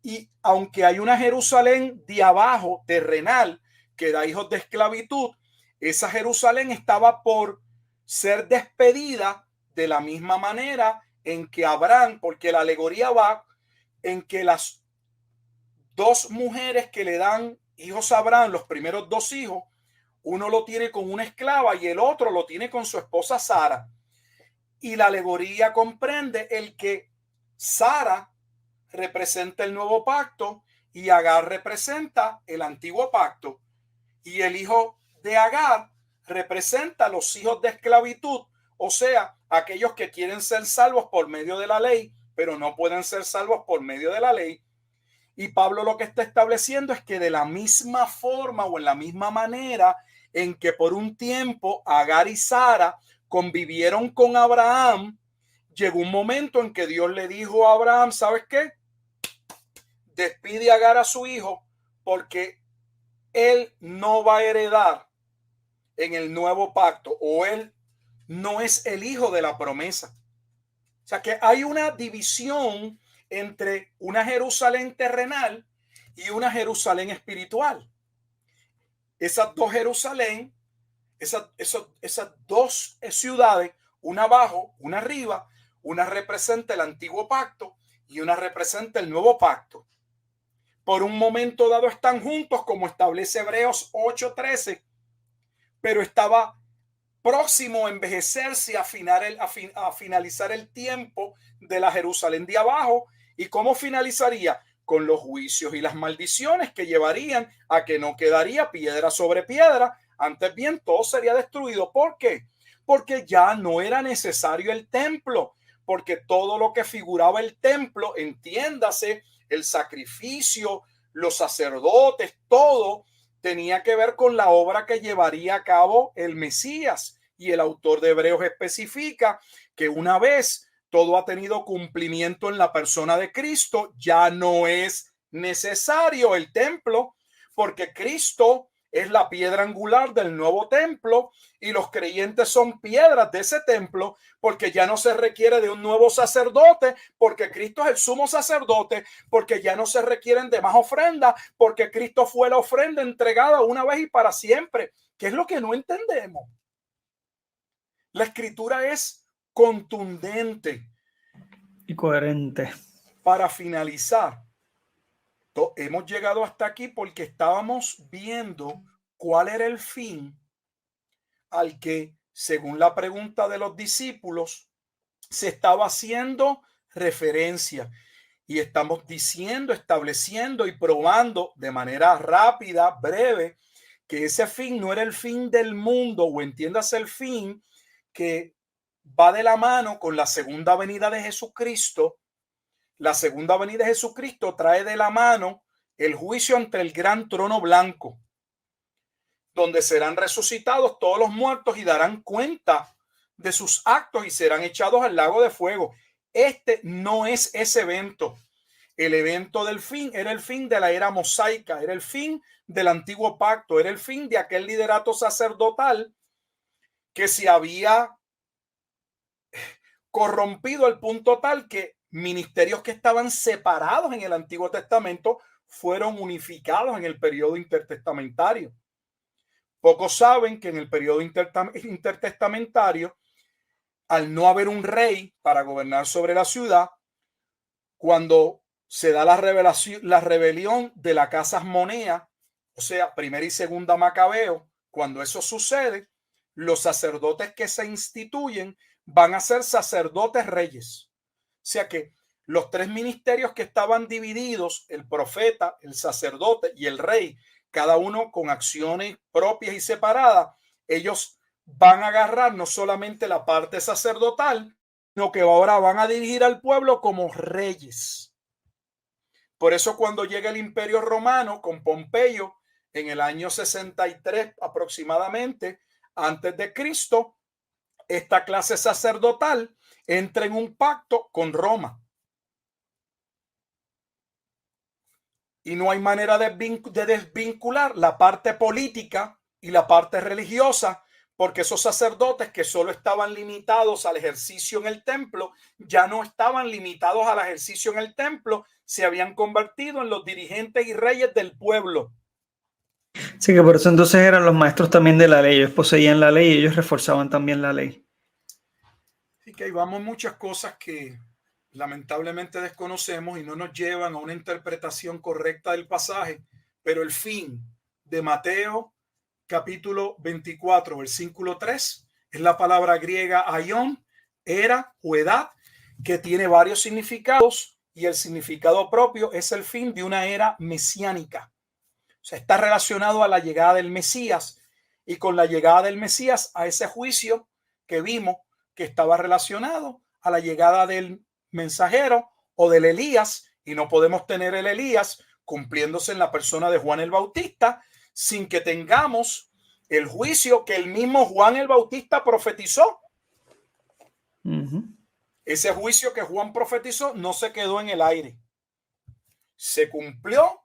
Y aunque hay una Jerusalén de abajo, terrenal, que da hijos de esclavitud, esa Jerusalén estaba por ser despedida de la misma manera en que Abraham, porque la alegoría va en que las dos mujeres que le dan hijos a Abraham, los primeros dos hijos, uno lo tiene con una esclava y el otro lo tiene con su esposa Sara. Y la alegoría comprende el que Sara representa el nuevo pacto y Agar representa el antiguo pacto. Y el hijo de Agar representa los hijos de esclavitud, o sea, aquellos que quieren ser salvos por medio de la ley, pero no pueden ser salvos por medio de la ley. Y Pablo lo que está estableciendo es que de la misma forma o en la misma manera en que por un tiempo Agar y Sara convivieron con Abraham, llegó un momento en que Dios le dijo a Abraham, ¿sabes qué? Despide a Agar a su hijo porque él no va a heredar en el nuevo pacto, o él no es el hijo de la promesa. O sea que hay una división entre una Jerusalén terrenal y una Jerusalén espiritual. Esas dos Jerusalén, esas dos ciudades, una abajo, una arriba, una representa el antiguo pacto y una representa el nuevo pacto. Por un momento dado están juntos, como establece Hebreos 8:13, pero estaba próximo a envejecerse, a finalizar el tiempo de la Jerusalén de abajo. ¿Y cómo finalizaría? Con los juicios y las maldiciones que llevarían a que no quedaría piedra sobre piedra. Antes bien, todo sería destruido. ¿Por qué? Porque ya no era necesario el templo, porque todo lo que figuraba el templo, entiéndase, el sacrificio, los sacerdotes, todo tenía que ver con la obra que llevaría a cabo el Mesías. Y el autor de Hebreos especifica que una vez todo ha tenido cumplimiento en la persona de Cristo, ya no es necesario el templo, porque Cristo es la piedra angular del nuevo templo y los creyentes son piedras de ese templo, porque ya no se requiere de un nuevo sacerdote, porque Cristo es el sumo sacerdote, porque ya no se requieren de más ofrendas, porque Cristo fue la ofrenda entregada una vez y para siempre. ¿Qué es lo que no entendemos? La escritura es contundente y coherente. Para finalizar, hemos llegado hasta aquí porque estábamos viendo cuál era el fin al que, según la pregunta de los discípulos, se estaba haciendo referencia. Y estamos diciendo, estableciendo y probando de manera rápida, breve, que ese fin no era el fin del mundo, o entiéndase el fin que va de la mano con la segunda venida de Jesucristo. La segunda venida de Jesucristo trae de la mano el juicio ante el gran trono blanco, donde serán resucitados todos los muertos y darán cuenta de sus actos y serán echados al lago de fuego. Este no es ese evento. El evento del fin era el fin de la era mosaica, era el fin del antiguo pacto, era el fin de aquel liderato sacerdotal que se había corrompido al punto tal que ministerios que estaban separados en el Antiguo Testamento fueron unificados en el periodo intertestamentario. Pocos saben que en el periodo intertestamentario, al no haber un rey para gobernar sobre la ciudad, cuando se da la rebelión de la casa Asmonea, o sea, primera y segunda Macabeo, cuando eso sucede, los sacerdotes que se instituyen van a ser sacerdotes reyes. O sea que los tres ministerios que estaban divididos, el profeta, el sacerdote y el rey, cada uno con acciones propias y separadas, ellos van a agarrar no solamente la parte sacerdotal, sino que ahora van a dirigir al pueblo como reyes. Por eso cuando llega el Imperio Romano con Pompeyo en el año 63 aproximadamente antes de Cristo, esta clase sacerdotal entra en un pacto con Roma. y no hay manera de desvincular la parte política y la parte religiosa, porque esos sacerdotes que solo estaban limitados al ejercicio en el templo, ya no estaban limitados al ejercicio en el templo, se habían convertido en los dirigentes y reyes del pueblo. Sí, que por eso entonces eran los maestros también de la ley. Ellos poseían la ley y ellos reforzaban también la ley. Así que ahí vamos muchas cosas que lamentablemente desconocemos y no nos llevan a una interpretación correcta del pasaje, pero el fin de Mateo capítulo 24, versículo 3, es la palabra griega aion, era o edad, que tiene varios significados y el significado propio es el fin de una era mesiánica. O sea, está relacionado a la llegada del Mesías y con la llegada del Mesías a ese juicio que vimos que estaba relacionado a la llegada del mensajero o del Elías, y no podemos tener el Elías cumpliéndose en la persona de Juan el Bautista sin que tengamos el juicio que el mismo Juan el Bautista profetizó. Ese juicio que Juan profetizó no se quedó en el aire. Se cumplió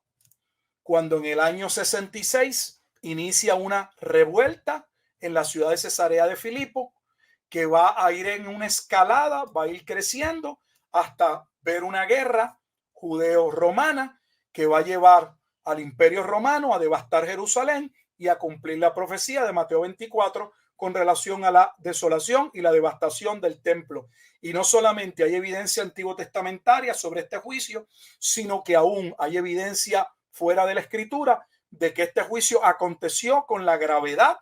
cuando en el año 66 inicia una revuelta en la ciudad de Cesarea de Filipo, que va a ir en una escalada, va a ir creciendo hasta ver una guerra judeo-romana que va a llevar al Imperio Romano a devastar Jerusalén y a cumplir la profecía de Mateo 24 con relación a la desolación y la devastación del templo. Y no solamente hay evidencia antiguo testamentaria sobre este juicio, sino que aún hay evidencia fuera de la escritura de que este juicio aconteció con la gravedad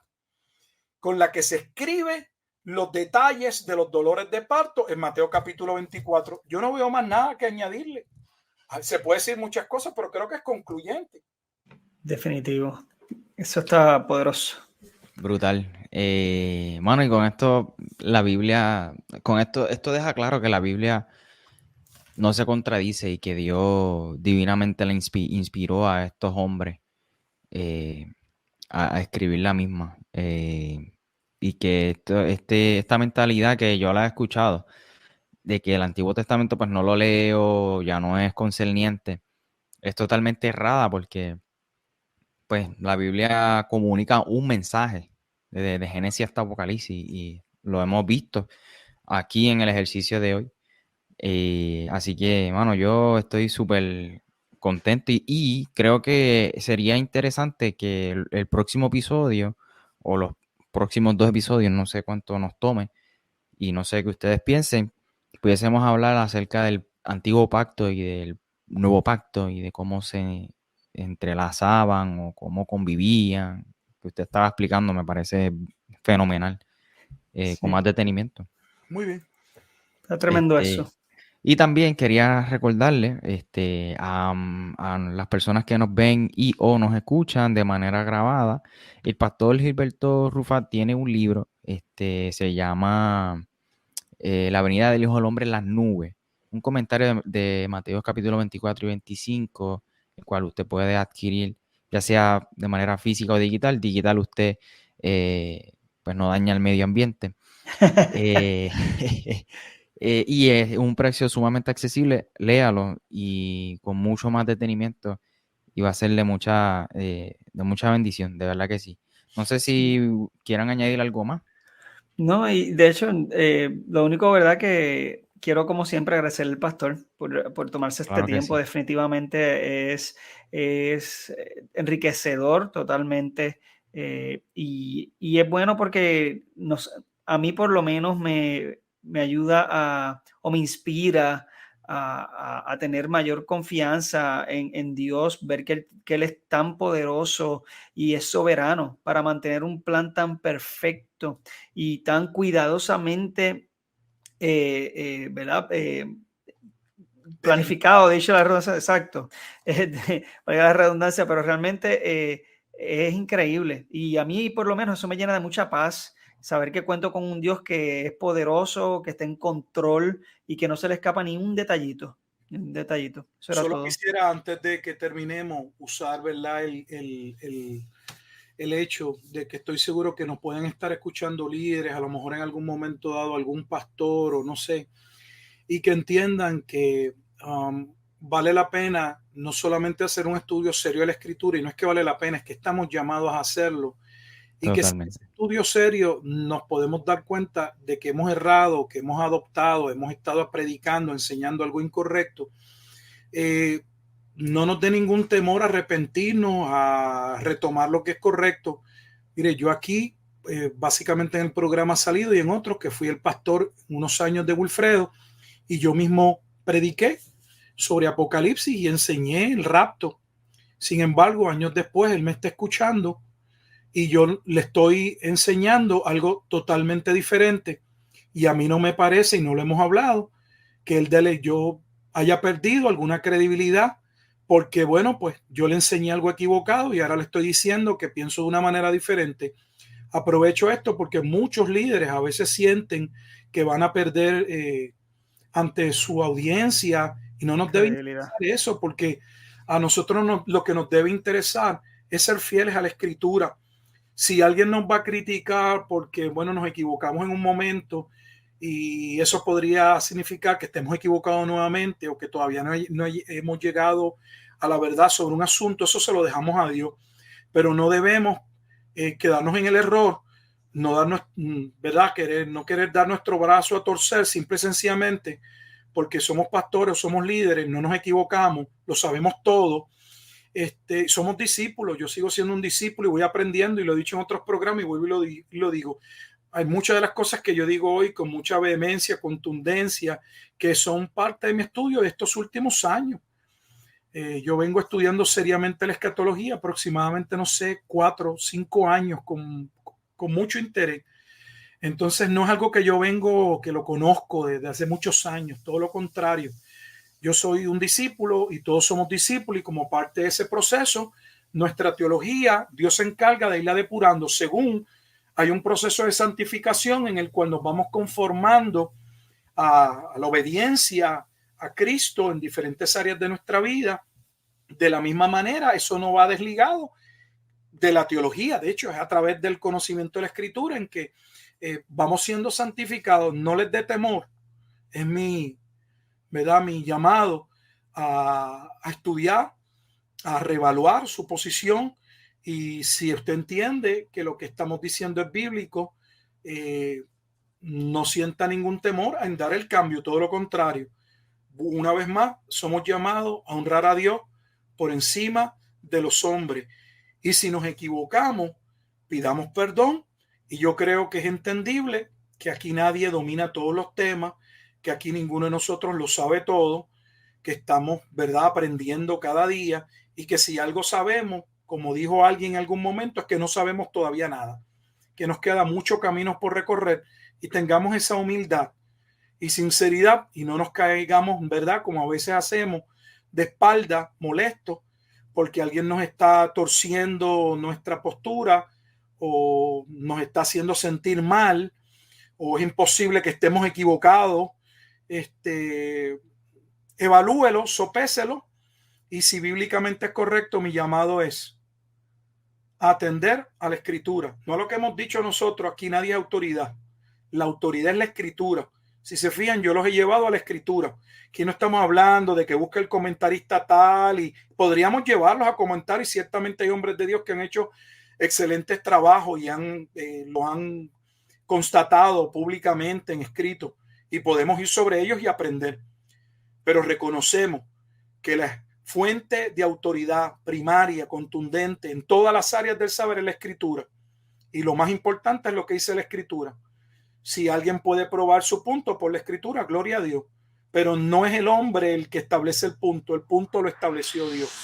con la que se escribe los detalles de los dolores de parto en Mateo capítulo 24. Yo no veo más nada que añadirle. Se puede decir muchas cosas, pero creo que es concluyente. Definitivo. Eso está poderoso. Brutal. Mano, y con esto, la Biblia, esto deja claro que la Biblia no se contradice y que Dios divinamente le inspiró a estos hombres a escribir la misma. Y que esta mentalidad que yo la he escuchado, de que el Antiguo Testamento pues no lo leo, ya no es concerniente, es totalmente errada porque pues la Biblia comunica un mensaje de Génesis hasta Apocalipsis y lo hemos visto aquí en el ejercicio de hoy. Así que, mano, yo estoy súper contento y creo que sería interesante que el próximo episodio o los próximos 2 episodios, no sé cuánto nos tome y no sé qué ustedes piensen, pudiésemos hablar acerca del antiguo pacto y del nuevo pacto y de cómo se entrelazaban o cómo convivían, que usted estaba explicando, me parece fenomenal, Sí. con más detenimiento. Muy bien. Está tremendo eso. Y también quería recordarle a las personas que nos ven y o nos escuchan de manera grabada, el pastor Gilberto Rufat tiene un libro, se llama La venida del Hijo del Hombre en las nubes, un comentario de Mateo capítulo 24 y 25, el cual usted puede adquirir ya sea de manera física o digital. Digital usted pues no daña el medio ambiente. Y es un precio sumamente accesible, léalo y con mucho más detenimiento y va a ser de mucha bendición, de verdad que sí. No sé si quieran añadir algo más. No, y de hecho, lo único, ¿verdad? Que quiero, como siempre, agradecer al pastor por tomarse este Claro que tiempo. sí. Definitivamente es enriquecedor totalmente. Y es bueno porque a mí por lo menos me ayuda o me inspira a tener mayor confianza en Dios, ver que Él es tan poderoso y es soberano para mantener un plan tan perfecto y tan cuidadosamente, ¿verdad? Planificado, de hecho la redundancia, exacto, valga la redundancia, pero realmente es increíble. Y a mí por lo menos eso me llena de mucha paz, saber que cuento con un Dios que es poderoso, que está en control y que no se le escapa ni un detallito. Ni un detallito. Eso era Solo todo. quisiera, antes de que terminemos, usar, ¿verdad? El hecho de que estoy seguro que nos pueden estar escuchando líderes, a lo mejor en algún momento dado algún pastor o no sé, y que entiendan que vale la pena no solamente hacer un estudio serio de la Escritura, y no es que vale la pena, es que estamos llamados a hacerlo. Y que sin ese estudio serio nos podemos dar cuenta de que hemos errado, que hemos adoptado, hemos estado predicando, enseñando algo incorrecto. No nos dé ningún temor a arrepentirnos, a retomar lo que es correcto. Mire, yo aquí, básicamente en el programa Salido y en otros, que fui el pastor unos años de Wilfredo, y yo mismo prediqué sobre Apocalipsis y enseñé el rapto. Sin embargo, años después, él me está escuchando y yo le estoy enseñando algo totalmente diferente, y a mí no me parece, y no lo hemos hablado, que yo haya perdido alguna credibilidad, porque bueno, pues yo le enseñé algo equivocado y ahora le estoy diciendo que pienso de una manera diferente. Aprovecho esto porque muchos líderes a veces sienten que van a perder ante su audiencia, y no nos debe interesar eso, porque a nosotros lo que nos debe interesar es ser fieles a la Escritura. Si alguien nos va a criticar porque, bueno, nos equivocamos en un momento y eso podría significar que estemos equivocados nuevamente o que todavía no hemos llegado a la verdad sobre un asunto, eso se lo dejamos a Dios. Pero no debemos quedarnos en el error, no darnos, ¿verdad? No querer dar nuestro brazo a torcer simple y sencillamente porque somos pastores, somos líderes, no nos equivocamos, lo sabemos todo. Somos discípulos, yo sigo siendo un discípulo y voy aprendiendo, y lo he dicho en otros programas y vuelvo y lo digo. Hay muchas de las cosas que yo digo hoy con mucha vehemencia, contundencia, que son parte de mi estudio de estos últimos años. Yo vengo estudiando seriamente la escatología aproximadamente, no sé, 4 o 5 años con mucho interés. Entonces no es algo que yo vengo, que lo conozco desde hace muchos años, todo lo contrario. Yo soy un discípulo y todos somos discípulos, y como parte de ese proceso, nuestra teología, Dios se encarga de irla depurando según hay un proceso de santificación en el cual nos vamos conformando a la obediencia a Cristo en diferentes áreas de nuestra vida. De la misma manera, eso no va desligado de la teología. De hecho, es a través del conocimiento de la Escritura en que vamos siendo santificados. No les dé temor. Es mi llamado a estudiar, a reevaluar su posición, y si usted entiende que lo que estamos diciendo es bíblico, no sienta ningún temor en dar el cambio, todo lo contrario. Una vez más, somos llamados a honrar a Dios por encima de los hombres, y si nos equivocamos, pidamos perdón, y yo creo que es entendible que aquí nadie domina todos los temas, que aquí ninguno de nosotros lo sabe todo, que estamos, ¿verdad?, aprendiendo cada día, y que si algo sabemos, como dijo alguien en algún momento, es que no sabemos todavía nada, que nos queda mucho camino por recorrer, y tengamos esa humildad y sinceridad y no nos caigamos, ¿verdad?, como a veces hacemos, de espalda, molestos, porque alguien nos está torciendo nuestra postura o nos está haciendo sentir mal, o es imposible que estemos equivocados. Evalúelo, sopéselo, y si bíblicamente es correcto, mi llamado es atender a la Escritura, no a lo que hemos dicho nosotros. Aquí nadie es autoridad, la autoridad es la Escritura. Si se fijan, yo los he llevado a la Escritura. Aquí no estamos hablando de que busque el comentarista tal, y podríamos llevarlos a comentar, y ciertamente hay hombres de Dios que han hecho excelentes trabajos y lo han constatado públicamente en escrito, y podemos ir sobre ellos y aprender. Pero reconocemos que la fuente de autoridad primaria, contundente en todas las áreas del saber es la Escritura, y lo más importante es lo que dice la Escritura. Si alguien puede probar su punto por la Escritura, gloria a Dios, pero no es el hombre el que establece el punto lo estableció Dios.